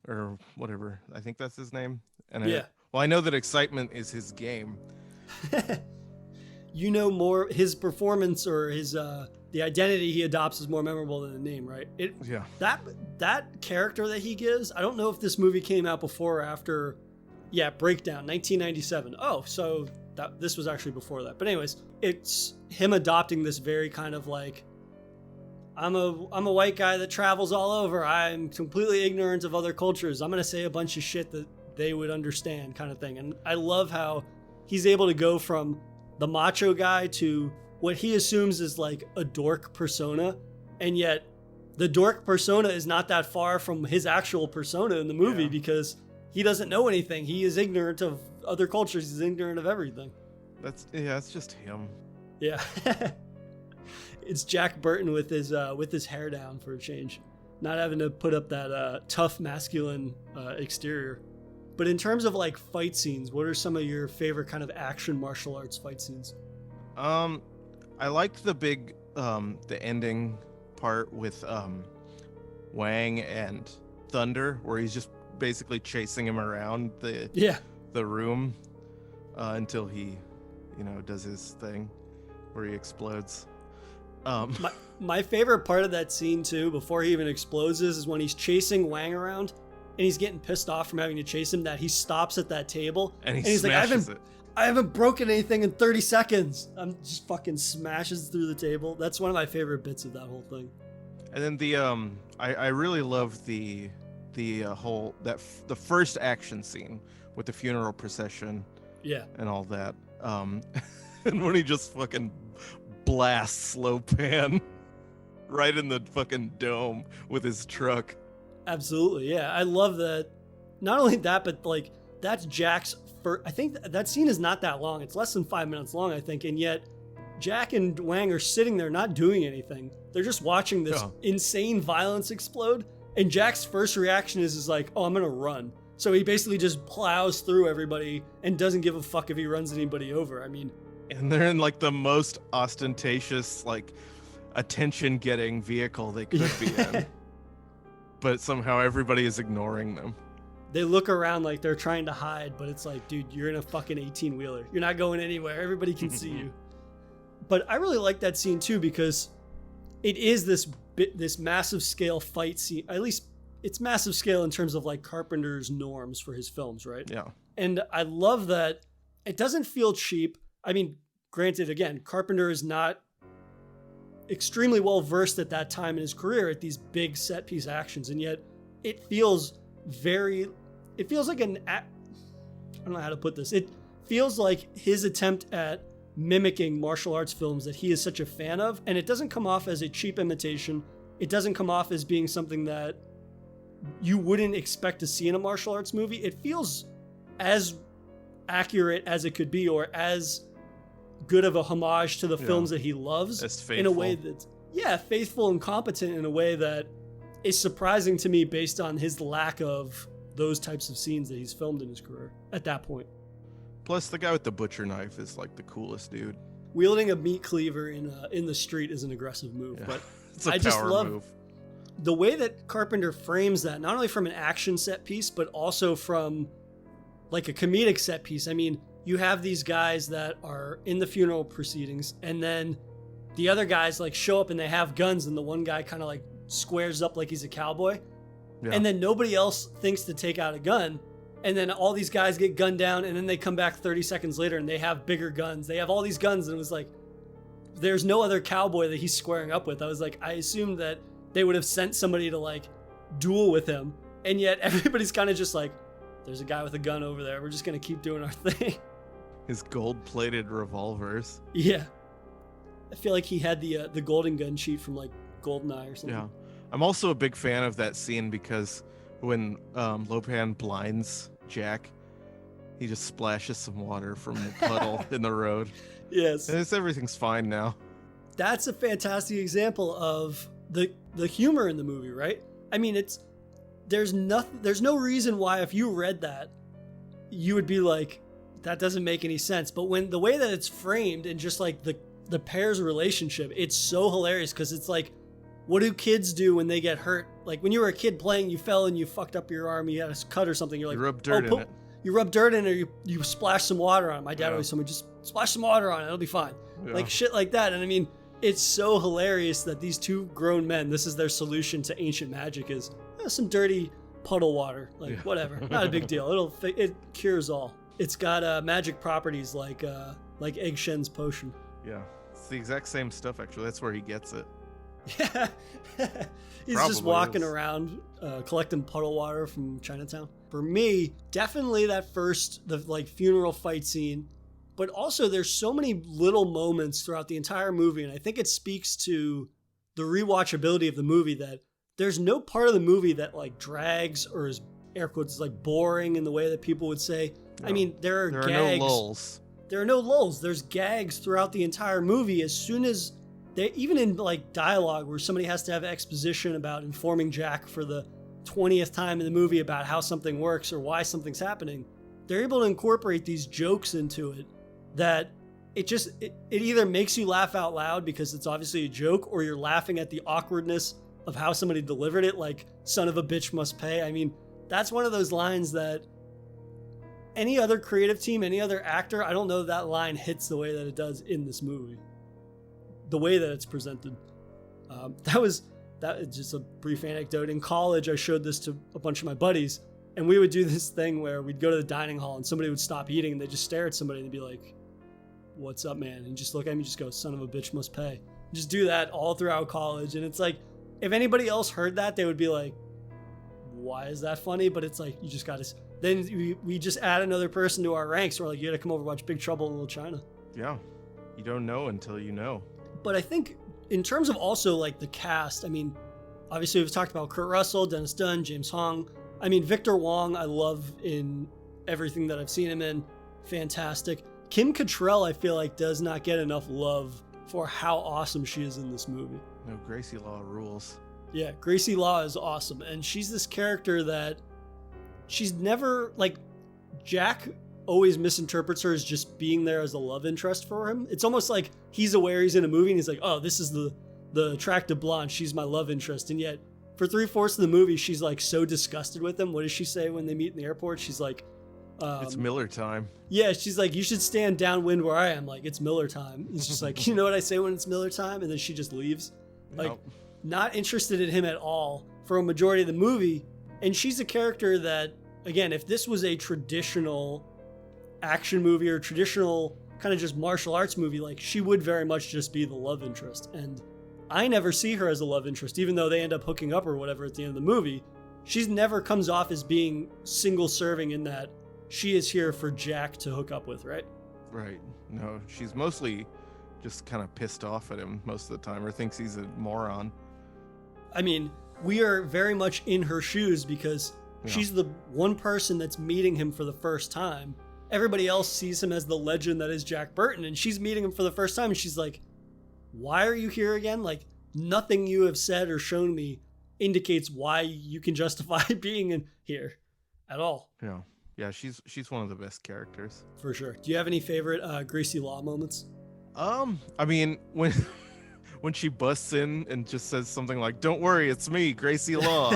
or whatever. I think that's his name. And I know that excitement is his game. You know more his performance or his the identity he adopts is more memorable than the name, right? Yeah. That character that he gives, I don't know if this movie came out before or after. Yeah, Breakdown, 1997. Oh, so this was actually before that. But anyways, it's him adopting this very kind of like, I'm a white guy that travels all over. I'm completely ignorant of other cultures. I'm going to say a bunch of shit that they would understand kind of thing. And I love how he's able to go from the macho guy to what he assumes is like a dork persona. And yet the dork persona is not that far from his actual persona in the movie because he doesn't know anything. He is ignorant of other cultures. He's ignorant of everything. That's just him. Yeah. It's Jack Burton with his hair down for a change. Not having to put up that tough masculine exterior. But in terms of like fight scenes, what are some of your favorite kind of action martial arts fight scenes? I liked the big the ending part with Wang and Thunder, where he's just basically chasing him around the room until he, does his thing where he explodes. My favorite part of that scene too, before he even explodes, is when he's chasing Wang around and he's getting pissed off from having to chase him, that he stops at that table and he's like, I haven't broken anything in 30 seconds. I'm just fucking smashes through the table. That's one of my favorite bits of that whole thing. And then the I really love the whole the first action scene with the funeral procession. Yeah. And all that. And when he just fucking blasts Lopan right in the fucking dome with his truck. Absolutely, yeah. I love that. Not only that, but like that's Jack's first. I think that scene is not that long. It's less than 5 minutes long, I think. And yet Jack and Wang are sitting there not doing anything. They're just watching this insane violence explode. And Jack's first reaction is like, oh, I'm going to run. So he basically just plows through everybody and doesn't give a fuck if he runs anybody over. I mean, and they're in like the most ostentatious, like attention-getting vehicle they could be in. But somehow everybody is ignoring them. They look around like they're trying to hide, but it's like, dude, you're in a fucking 18-wheeler. You're not going anywhere. Everybody can see you. But I really like that scene too, because it is this massive scale fight scene. At least it's massive scale in terms of like Carpenter's norms for his films, right? Yeah. And I love that it doesn't feel cheap. I mean, granted, again, Carpenter is not extremely well versed at that time in his career at these big set piece actions, and yet it feels like I don't know how to put this. It feels like his attempt at mimicking martial arts films that he is such a fan of, and it doesn't come off as a cheap imitation. It doesn't come off as being something that you wouldn't expect to see in a martial arts movie. It feels as accurate as it could be, or as good of a homage to the films that he loves, in a way that's faithful and competent in a way that is surprising to me based on his lack of those types of scenes that he's filmed in his career at that point. Plus, the guy with the butcher knife is like the coolest dude. Wielding a meat cleaver in the street is an aggressive move, but it's a I just power love move. The way that Carpenter frames that, not only from an action set piece, but also from like a comedic set piece. I mean, you have these guys that are in the funeral proceedings, and then the other guys like show up and they have guns, and the one guy kind of like squares up like he's a cowboy. Yeah. And then nobody else thinks to take out a gun. And then all these guys get gunned down, and then they come back 30 seconds later and they have bigger guns. They have all these guns, and it was like, there's no other cowboy that he's squaring up with. I was like, I assumed that they would have sent somebody to like duel with him. And yet everybody's kind of just like, there's a guy with a gun over there. We're just going to keep doing our thing. His gold-plated revolvers. Yeah. I feel like he had the golden gun cheat from like GoldenEye or something. Yeah. I'm also a big fan of that scene because when Lopan blinds Jack, he just splashes some water from the puddle in the road. Yes. And everything's fine now. That's a fantastic example of the humor in the movie, right? I mean, there's no reason why if you read that, you would be like, that doesn't make any sense. But when the way that it's framed and just like the pair's relationship, it's so hilarious because it's like, what do kids do when they get hurt? Like when you were a kid playing, you fell and you fucked up your arm, you had a cut or something. You're like, you rub dirt in it. You rub dirt in it, or you splash some water on it. My dad always told me, just splash some water on it, it'll be fine. Yeah. Like shit like that. And I mean, it's so hilarious that these two grown men, this is their solution to ancient magic, is some dirty puddle water. Like, whatever, not a big deal. It cures all. It's got magic properties like Egg Shen's potion. Yeah, it's the exact same stuff, actually. That's where he gets it. Yeah. He's Probably just walking is. around collecting puddle water from Chinatown. For me, definitely that the funeral fight scene, but also there's so many little moments throughout the entire movie, and I think it speaks to the rewatchability of the movie that there's no part of the movie that like drags or is air quotes like boring in the way that people would say. No. I mean, there are gags. No lulls. There are no lulls. There's gags throughout the entire movie. As soon as even in like dialogue where somebody has to have exposition about informing Jack for the 20th time in the movie about how something works or why something's happening, they're able to incorporate these jokes into it that it either makes you laugh out loud because it's obviously a joke, or you're laughing at the awkwardness of how somebody delivered it, like "son of a bitch must pay." I mean, that's one of those lines that any other creative team, any other actor, I don't know that line hits the way that it does in this movie. The way that it's presented. That is just a brief anecdote. In college, I showed this to a bunch of my buddies, and we would do this thing where we'd go to the dining hall and somebody would stop eating and they'd just stare at somebody and they'd be like, "What's up, man?" And just look at me and just go, "Son of a bitch must pay." Just do that all throughout college. And it's like, if anybody else heard that, they would be like, "Why is that funny?" But it's like, you just got to, then we just add another person to our ranks. We're like, you got to come over and watch Big Trouble in Little China. Yeah. You don't know until you know. But I think in terms of also like the cast, I mean, obviously we've talked about Kurt Russell, Dennis Dunn, James Hong. I mean, Victor Wong, I love in everything that I've seen him in. Fantastic. Kim Cattrall, I feel like, does not get enough love for how awesome she is in this movie. No, Gracie Law rules. Yeah, Gracie Law is awesome. And she's this character that she's never, like, Jack always misinterprets her as just being there as a love interest for him. It's almost like he's aware he's in a movie and he's like, oh, this is the attractive blonde. She's my love interest. And yet for 3/4 of the movie, she's like so disgusted with him. What does she say when they meet in the airport? She's like, it's Miller time. Yeah, she's like, you should stand downwind where I am. Like, it's Miller time. He's just like, you know what I say when it's Miller time? And then she just leaves. Like, Nope. Not interested in him at all for a majority of the movie. And she's a character that, again, if this was a traditional action movie or traditional kind of just martial arts movie, like, she would very much just be the love interest. And I never see her as a love interest, even though they end up hooking up or whatever at the end of the movie. She's never comes off as being single serving in that she is here for Jack to hook up with, right? Right. No, she's mostly just kind of pissed off at him most of the time, or thinks he's a moron. I mean, we are very much in her shoes because she's the one person that's meeting him for the first time. Everybody else sees him as the legend that is Jack Burton, and she's meeting him for the first time, and she's like, why are you here again? Like, nothing you have said or shown me indicates why you can justify being in here at all. Yeah. Yeah, she's one of the best characters. For sure. Do you have any favorite Gracie Law moments? I mean, when she busts in and just says something like, "Don't worry, it's me, Gracie Law."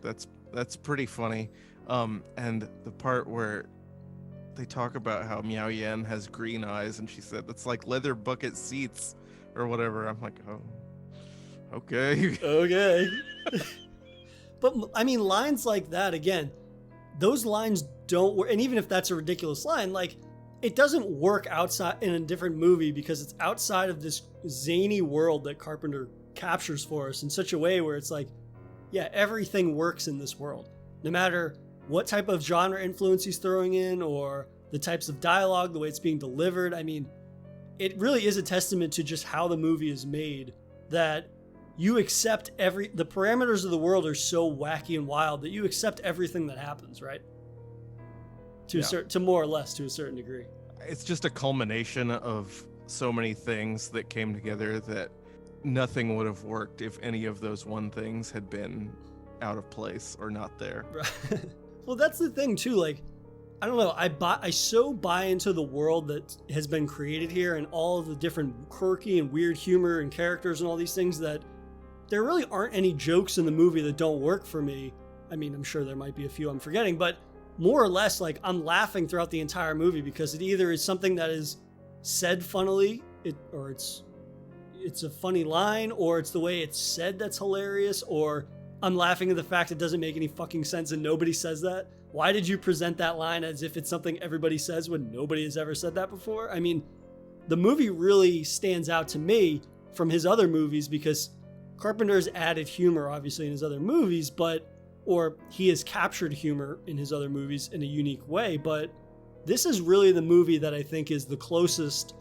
That's pretty funny. And the part where they talk about how Miao Yan has green eyes, and she said that's like leather bucket seats or whatever. I'm like, oh, okay. Okay. But I mean, lines like that, again, those lines don't work. And even if that's a ridiculous line, like, it doesn't work outside in a different movie because it's outside of this zany world that Carpenter captures for us in such a way where it's like, yeah, everything works in this world. No matter what type of genre influence he's throwing in or the types of dialogue, the way it's being delivered. I mean, it really is a testament to just how the movie is made that you accept the parameters of the world are so wacky and wild that you accept everything that happens, right? To more or less to a certain degree. It's just a culmination of so many things that came together that nothing would have worked if any of those one things had been out of place or not there. Right. Well, that's the thing too. Like, I don't know. I so buy into the world that has been created here and all of the different quirky and weird humor and characters and all these things that there really aren't any jokes in the movie that don't work for me. I mean, I'm sure there might be a few I'm forgetting, but more or less, like, I'm laughing throughout the entire movie because it either is something that is said funnily it's a funny line, or it's the way it's said that's hilarious, or I'm laughing at the fact it doesn't make any fucking sense and nobody says that. Why did you present that line as if it's something everybody says when nobody has ever said that before? I mean, the movie really stands out to me from his other movies because Carpenter's added humor, obviously, in his other movies, or he has captured humor in his other movies in a unique way, but this is really the movie that I think is the closest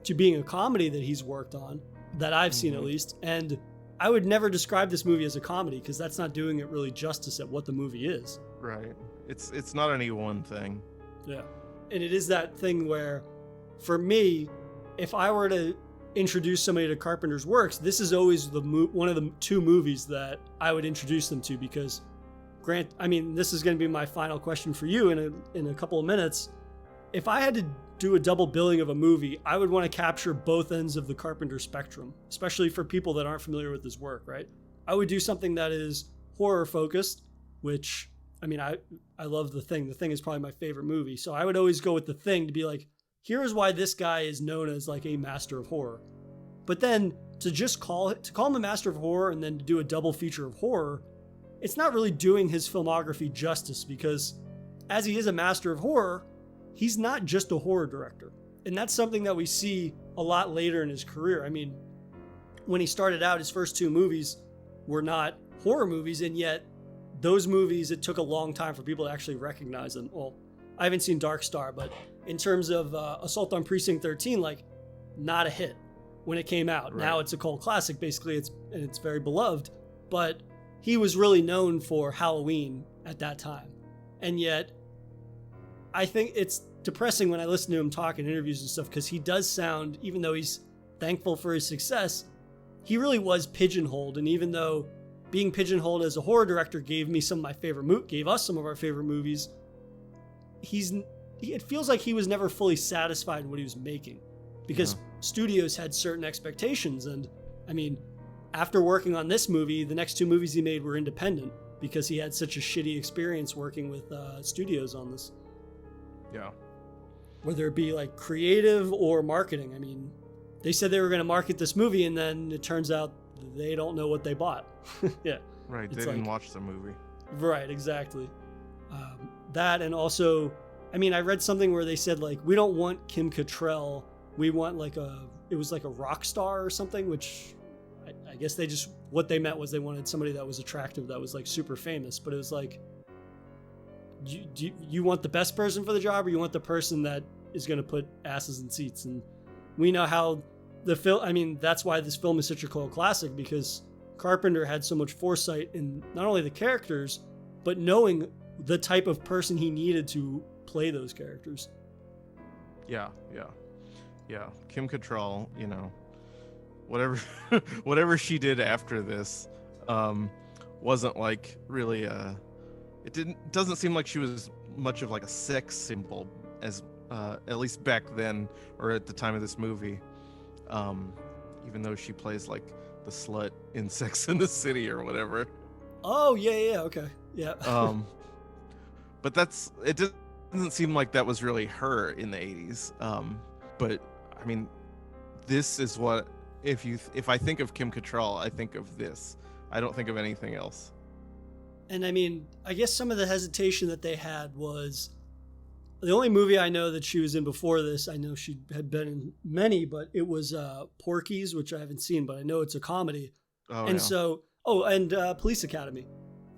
to being a comedy that he's worked on, that I've seen at least, and I would never describe this movie as a comedy because that's not doing it really justice at what the movie is. Right. It's not any one thing. Yeah. And it is that thing where, for me, if I were to introduce somebody to Carpenter's works, this is always one of the two movies that I would introduce them to because, this is going to be my final question for you in a couple of minutes. If I had to do a double billing of a movie, I would want to capture both ends of the Carpenter spectrum, especially for people that aren't familiar with his work, right? I would do something that is horror focused, which, I love The Thing. The Thing is probably my favorite movie. So I would always go with The Thing to be like, here is why this guy is known as like a master of horror. But then to call him a master of horror and then to do a double feature of horror, it's not really doing his filmography justice because as he is a master of horror, he's not just a horror director. And that's something that we see a lot later in his career. I mean, when he started out, his first two movies were not horror movies, and yet those movies, it took a long time for people to actually recognize them. Well, I haven't seen Dark Star, but in terms of Assault on Precinct 13, like, not a hit when it came out. Right. Now it's a cult classic, basically, it's very beloved, but he was really known for Halloween at that time. And yet, I think it's depressing when I listen to him talk in interviews and stuff because he does sound, even though he's thankful for his success, he really was pigeonholed. And even though being pigeonholed as a horror director gave us some of our favorite movies, it feels like he was never fully satisfied in what he was making because studios had certain expectations. And after working on this movie, the next two movies he made were independent because he had such a shitty experience working with studios on this. Yeah. Whether it be like creative or marketing. They said they were going to market this movie and then it turns out they don't know what they bought. Yeah. Right. They didn't watch the movie. Right. Exactly. That, and also, I read something where they said like, we don't want Kim Cattrall. We want it was like a rock star or something, which I guess what they meant was they wanted somebody that was attractive, that was like super famous, but it was like, do you want the best person for the job or you want the person that is going to put asses in seats? And we know how the film, that's why this film is such a cult classic, because Carpenter had so much foresight in not only the characters, but knowing the type of person he needed to play those characters. Yeah. Kim Cattrall, whatever she did after this, wasn't like really doesn't seem like she was much of like a sex symbol as at least back then or at the time of this movie, even though she plays like the slut in Sex and the City or whatever. Oh yeah, okay, yeah. But it doesn't seem like that was really her in the 80s. But this is what, if I think of Kim Cattrall, I think of this. I don't think of anything else. And I guess some of the hesitation that they had was the only movie I know that she was in before this. I know she had been in many, but it was Porky's, which I haven't seen, but I know it's a comedy. And Police Academy.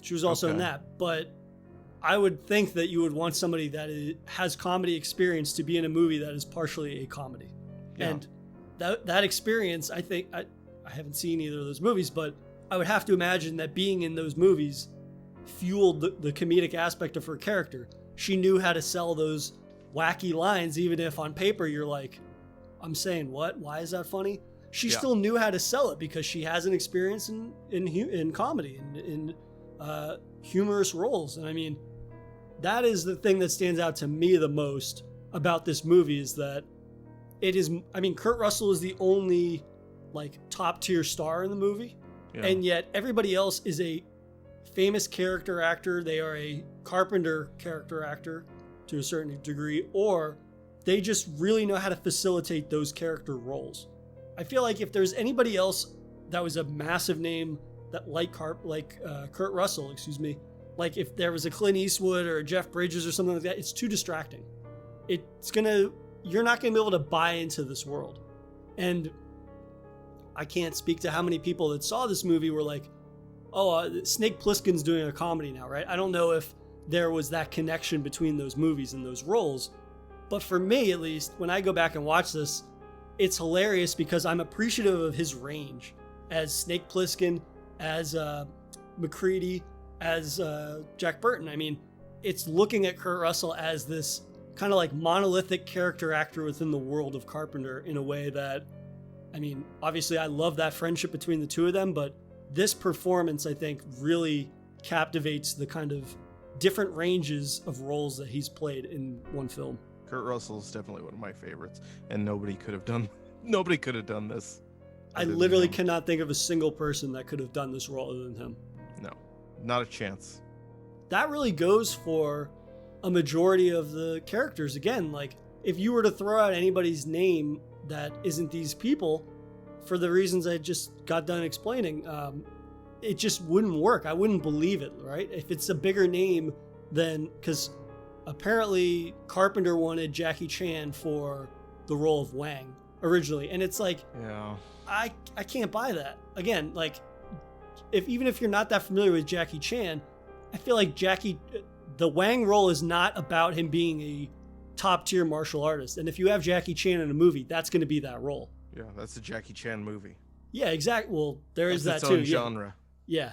She was also in that. But I would think that you would want somebody that has comedy experience to be in a movie that is partially a comedy. Yeah. And that experience, I think, I haven't seen either of those movies, but I would have to imagine that being in those movies fueled the comedic aspect of her character. She knew how to sell those wacky lines, even if on paper you're like, I'm saying what? Why is that funny? She still knew how to sell it because she has an experience in comedy and in humorous roles. And that is the thing that stands out to me the most about this movie, is that it is, Kurt Russell is the only like top tier star in the movie. Yeah. And yet everybody else is a famous character actor. They are a Carpenter character actor to a certain degree, or they just really know how to facilitate those character roles. I feel like if there's anybody else that was a massive name that Kurt Russell, like if there was a Clint Eastwood or a Jeff Bridges or something like that, it's too distracting. You're not gonna be able to buy into this world. And I can't speak to how many people that saw this movie were like, Snake Plissken's doing a comedy now, right? I don't know if there was that connection between those movies and those roles. But for me, at least, when I go back and watch this, it's hilarious because I'm appreciative of his range as Snake Plissken, as McCready, as Jack Burton. I mean, it's looking at Kurt Russell as this kind of like monolithic character actor within the world of Carpenter in a way that, I mean, obviously I love that friendship between the two of them, but this performance, I think, really captivates the kind of different ranges of roles that he's played in one film. Kurt Russell is definitely one of my favorites, and nobody could have done this. I literally cannot think of a single person that could have done this role other than him. No, not a chance. That really goes for a majority of the characters. Again, like if you were to throw out anybody's name that isn't these people, for the reasons I just got done explaining, it just wouldn't work. I wouldn't believe it, right? If it's a bigger name than, because apparently Carpenter wanted Jackie Chan for the role of Wang originally, and it's like, yeah, I can't buy that. Again, like even if you're not that familiar with Jackie Chan, I feel like the Wang role is not about him being a top tier martial artist, and if you have Jackie Chan in a movie, that's going to be that role. Yeah, that's a Jackie Chan movie. Yeah, exactly. Well, that's its too. Own genre. Yeah.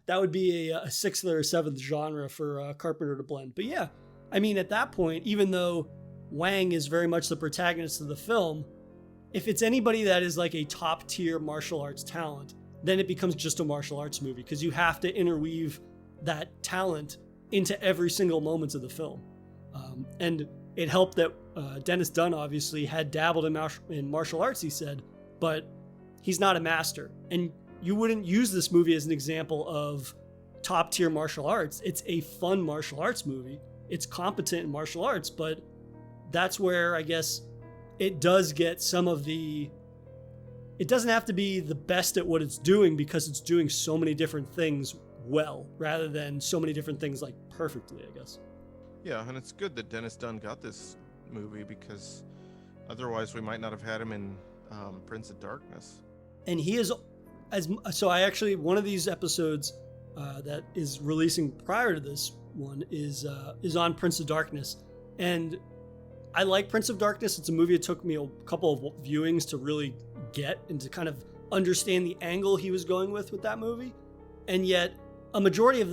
That would be a sixth or seventh genre for Carpenter to blend. But yeah, I mean, at that point, even though Wang is very much the protagonist of the film, if it's anybody that is like a top tier martial arts talent, then it becomes just a martial arts movie because you have to interweave that talent into every single moment of the film. And it helped that Dennis Dunn obviously had dabbled in martial arts, he said, but he's not a master. And you wouldn't use this movie as an example of top tier martial arts. It's a fun martial arts movie. It's competent in martial arts, but that's where I guess it does get some of the, it doesn't have to be the best at what it's doing because it's doing so many different things well, rather than so many different things like perfectly, I guess. Yeah, and it's good that Dennis Dunn got this movie because otherwise we might not have had him in Prince of Darkness. And he is, one of these episodes that is releasing prior to this one is on Prince of Darkness. And I like Prince of Darkness. It's a movie it took me a couple of viewings to really get and to kind of understand the angle he was going with that movie. And yet a majority of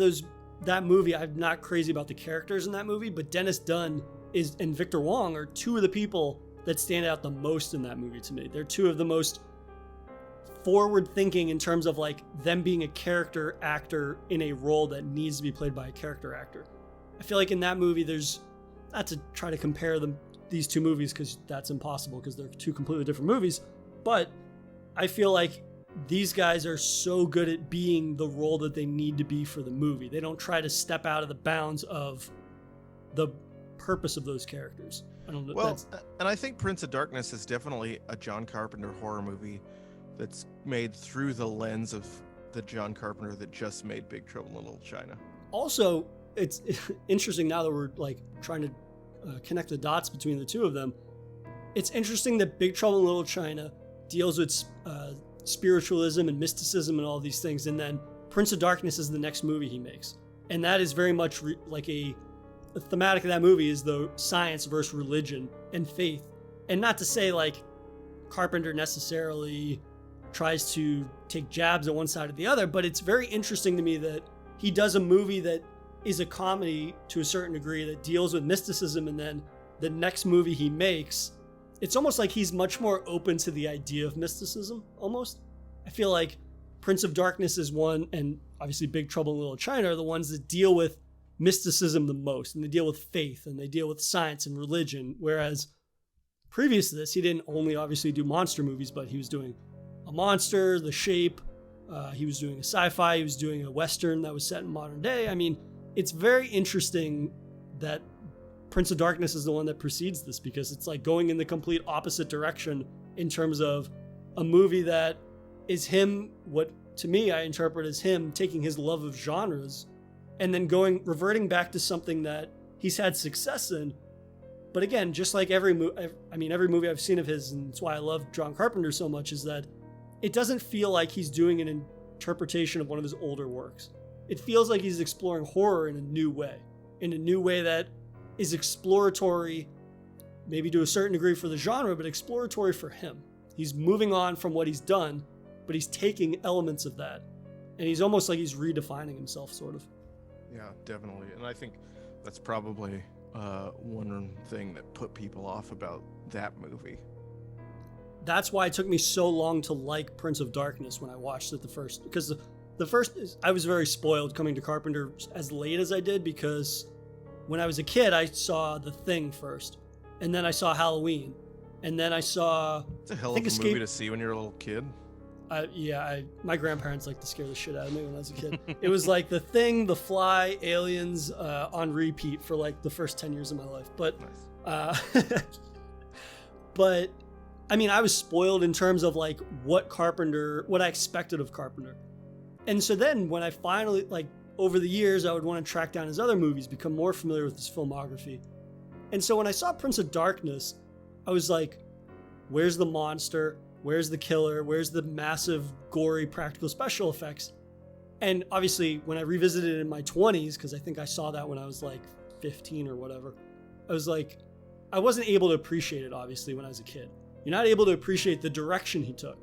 that movie, I'm not crazy about the characters in that movie, but Dennis Dunn and Victor Wong are two of the people that stand out the most in that movie to me. They're two of the most forward thinking in terms of like them being a character actor in a role that needs to be played by a character actor. I feel like in that movie, there's, not to try to compare these two movies because that's impossible because they're two completely different movies, but I feel like these guys are so good at being the role that they need to be for the movie. They don't try to step out of the bounds of the purpose of those characters. I don't know. Well, and I think Prince of Darkness is definitely a John Carpenter horror movie that's made through the lens of the John Carpenter that just made Big Trouble in Little China. Also, it's interesting now that we're like trying to connect the dots between the two of them. It's interesting that Big Trouble in Little China deals with spiritualism and mysticism and all these things, and then Prince of Darkness is the next movie he makes, and that is very much like a thematic of that movie is the science versus religion and faith. And not to say like Carpenter necessarily tries to take jabs at one side or the other, but it's very interesting to me that he does a movie that is a comedy to a certain degree that deals with mysticism, and then the next movie he makes, it's almost like he's much more open to the idea of mysticism, almost. I feel like Prince of Darkness is one, and obviously Big Trouble in Little China are the ones that deal with mysticism the most, and they deal with faith, and they deal with science and religion, whereas previous to this, he didn't only obviously do monster movies, but he was doing a monster, The Shape, he was doing a sci-fi, he was doing a western that was set in modern day. I mean, it's very interesting that Prince of Darkness is the one that precedes this, because it's like going in the complete opposite direction in terms of a movie that is him, what to me I interpret as him taking his love of genres and then reverting back to something that he's had success in. But again, just like every movie I've seen of his, and it's why I love John Carpenter so much, is that it doesn't feel like he's doing an interpretation of one of his older works. It feels like he's exploring horror in a new way that is exploratory, maybe to a certain degree for the genre, but exploratory for him. He's moving on from what he's done, but he's taking elements of that. And he's almost like he's redefining himself, sort of. Yeah, definitely. And I think that's probably one thing that put people off about that movie. That's why it took me so long to like Prince of Darkness when I watched it the first. Because the first, I was very spoiled coming to Carpenter as late as I did, because when I was a kid, I saw The Thing first. And then I saw Halloween. And then I saw... It's a hell of a movie to see when you're a little kid. My grandparents liked to scare the shit out of me when I was a kid. It was like The Thing, The Fly, Aliens on repeat for like the first 10 years of my life. But, nice. But I mean, I was spoiled in terms of like what I expected of Carpenter. And so then when I finally, like over the years, I would want to track down his other movies, become more familiar with his filmography. And so when I saw Prince of Darkness, I was like, where's the monster? Where's the killer? Where's the massive, gory practical special effects? And obviously, when I revisited it in my 20s, because I think I saw that when I was like 15 or whatever, I was like, I wasn't able to appreciate it, obviously, when I was a kid. You're not able to appreciate the direction he took.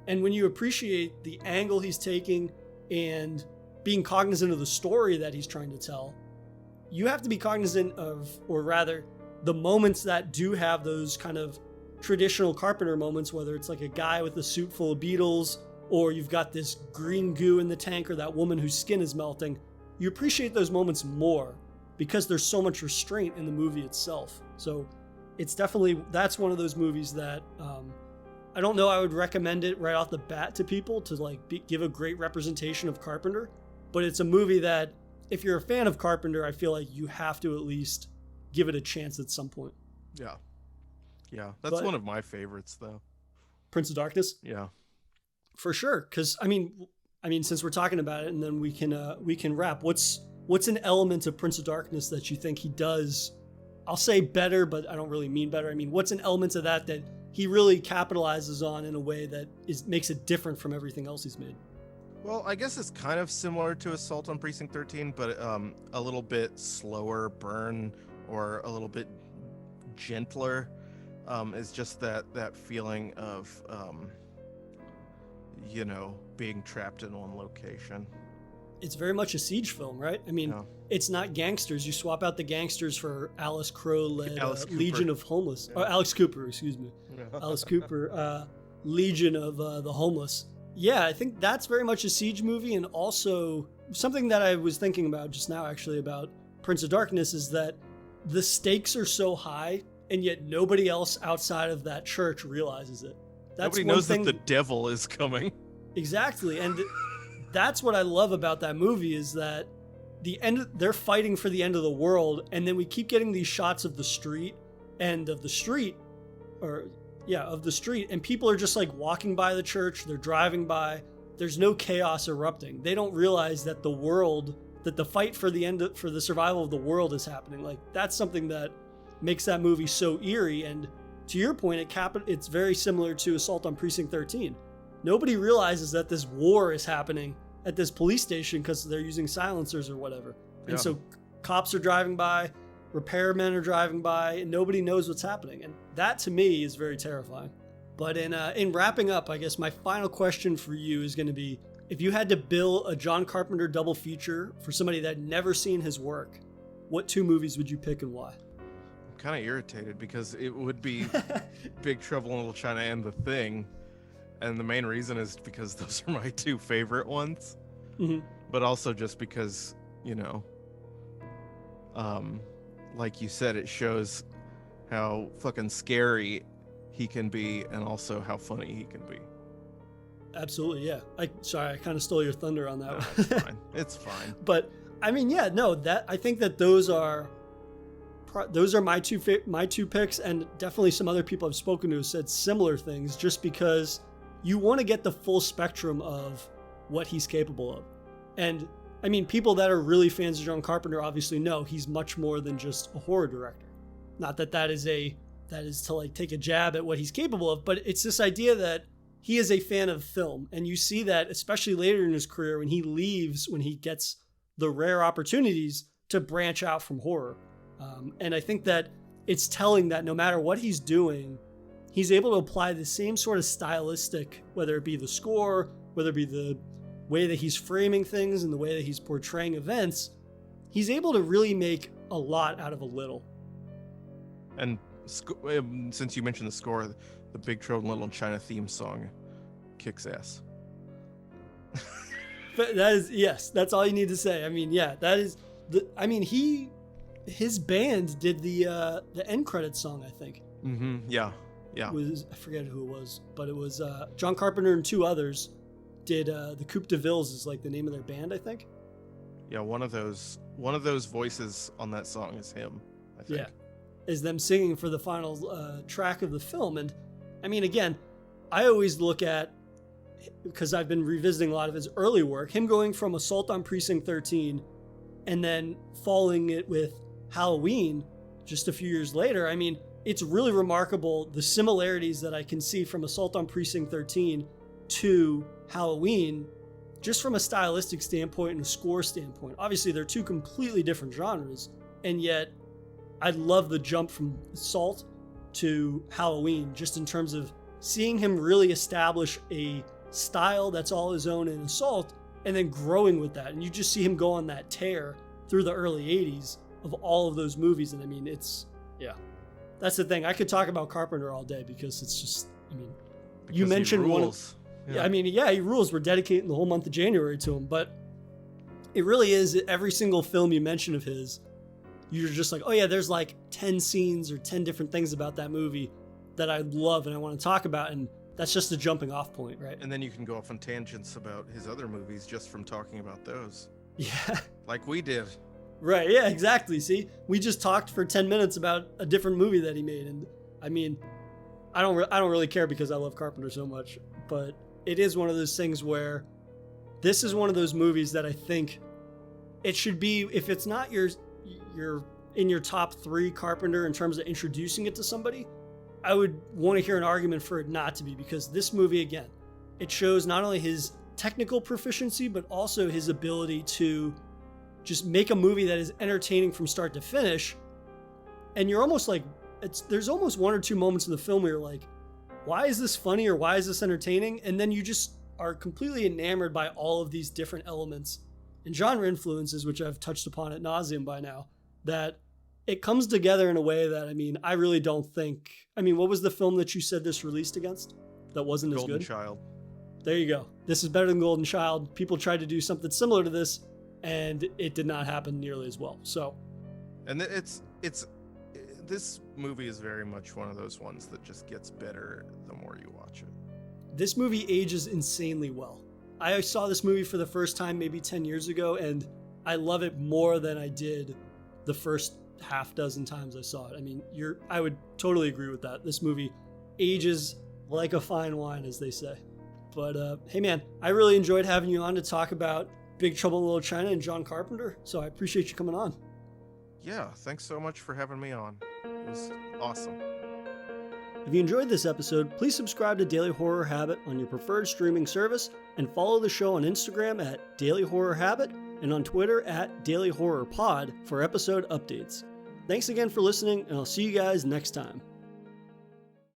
And when you appreciate the angle he's taking and being cognizant of the story that he's trying to tell, you have to be cognizant of, or rather, the moments that do have those kind of traditional Carpenter moments, whether it's like a guy with a suit full of beetles, or you've got this green goo in the tank, or that woman whose skin is melting. You appreciate those moments more because there's so much restraint in the movie itself. So it's definitely, that's one of those movies that I don't know I would recommend it right off the bat to people to like give a great representation of Carpenter, but it's a movie that if you're a fan of Carpenter, I feel like you have to at least give it a chance at some point. Yeah, that's one of my favorites, though. Prince of Darkness? Yeah. For sure, because I mean, since we're talking about it, and then we can wrap. What's an element of Prince of Darkness that you think he does? I'll say better, but I don't really mean better. I mean, what's an element of that he really capitalizes on in a way that makes it different from everything else he's made? Well, I guess it's kind of similar to Assault on Precinct 13, but a little bit slower burn, or a little bit gentler. Is just that feeling of, being trapped in one location. It's very much a siege film, right? I mean, It's not gangsters. You swap out the gangsters for Alice Crowe-led Legion of Homeless. Yeah. Or Alex Cooper, excuse me. Yeah. Alice Cooper, Legion of the Homeless. Yeah, I think that's very much a siege movie. And also, something that I was thinking about just now, actually, about Prince of Darkness is that the stakes are so high, and yet nobody else outside of that church realizes it. Nobody knows that the devil is coming. Exactly, and that's what I love about that movie, is that they're fighting for the end of the world, and then we keep getting these shots of the street, and and people are just like walking by the church, they're driving by, there's no chaos erupting. They don't realize that the fight for the survival of the world is happening. Like, that's something that makes that movie so eerie. And to your point, it's very similar to Assault on Precinct 13. Nobody realizes that this war is happening at this police station because they're using silencers or whatever. And so cops are driving by, repairmen are driving by, and nobody knows what's happening. And that, to me, is very terrifying. But in wrapping up, I guess my final question for you is going to be, if you had to bill a John Carpenter double feature for somebody that had never seen his work, what 2 movies would you pick and why? Kind of irritated because it would be Big Trouble in Little China and The Thing, and the main reason is because those are my 2 favorite ones. Mm-hmm. But also just because, like you said, it shows how fucking scary he can be, and also how funny he can be. Absolutely, yeah. I kind of stole your thunder on that one. It's fine. It's fine. But I mean, I think that those are those are my two picks, and definitely some other people I've spoken to have said similar things, just because you want to get the full spectrum of what he's capable of. And I mean, people that are really fans of John Carpenter obviously know he's much more than just a horror director. Not that is to like take a jab at what he's capable of, but it's this idea that he is a fan of film. And you see that especially later in his career when he gets the rare opportunities to branch out from horror. And I think that it's telling that no matter what he's doing, he's able to apply the same sort of stylistic, whether it be the score, whether it be the way that he's framing things and the way that he's portraying events. He's able to really make a lot out of a little. And since you mentioned the score, the Big Trouble in Little China theme song kicks ass. But yes, that's all you need to say. I mean, yeah, that is his band did the end credits song, I think. Mm-hmm. Yeah. I forget who it was, but it was John Carpenter and two others did the Coupe de Villes is like the name of their band, I think. Yeah, one of those voices on that song is him, I think. Yeah, is them singing for the final track of the film. And I mean, again, I always look at, because I've been revisiting a lot of his early work, him going from Assault on Precinct 13 and then following it with Halloween just a few years later. I mean, it's really remarkable the similarities that I can see from Assault on Precinct 13 to Halloween, just from a stylistic standpoint and a score standpoint. Obviously, they're two completely different genres, and yet I love the jump from Assault to Halloween, just in terms of seeing him really establish a style that's all his own in Assault, and then growing with that. And you just see him go on that tear through the early 80s of all of those movies. And I mean, that's the thing. I could talk about Carpenter all day because it's just, I mean, because you mentioned he rules. One of, yeah, I mean, yeah, he rules. We're dedicating the whole month of January to him, but it really is every single film you mention of his, you're just like, oh yeah, there's like 10 scenes or 10 different things about that movie that I love and I want to talk about. And that's just a jumping off point, right? And then you can go off on tangents about his other movies just from talking about those. Yeah. Like we did. Right, yeah, exactly. See, we just talked for 10 minutes about a different movie that he made. And I mean, I don't really care because I love Carpenter so much, but it is one of those things where this is one of those movies that I think it should be, if it's not your in your top 3 Carpenter in terms of introducing it to somebody, I would want to hear an argument for it not to be, because this movie, again, it shows not only his technical proficiency, but also his ability to just make a movie that is entertaining from start to finish. And you're almost like, there's almost 1 or 2 moments in the film where you're like, why is this funny or why is this entertaining? And then you just are completely enamored by all of these different elements and genre influences, which I've touched upon ad nauseum by now, that it comes together in a way that, I mean, I really don't think, I mean, what was the film that you said this released against that wasn't as good? Golden Child. There you go. This is better than Golden Child. People tried to do something similar to this, and it did not happen nearly as well. So, and this movie is very much one of those ones that just gets better the more you watch it. This movie ages insanely well. I saw this movie for the first time maybe 10 years ago, and I love it more than I did the first half dozen times I saw it. I mean, I would totally agree with that. This movie ages like a fine wine, as they say. But hey man, I really enjoyed having you on to talk about Big Trouble in Little China and John Carpenter, so I appreciate you coming on. Yeah, thanks so much for having me on. It was awesome. If you enjoyed this episode, please subscribe to Daily Horror Habit on your preferred streaming service and follow the show on Instagram at Daily Horror Habit and on Twitter at Daily Horror Pod for episode updates. Thanks again for listening, and I'll see you guys next time.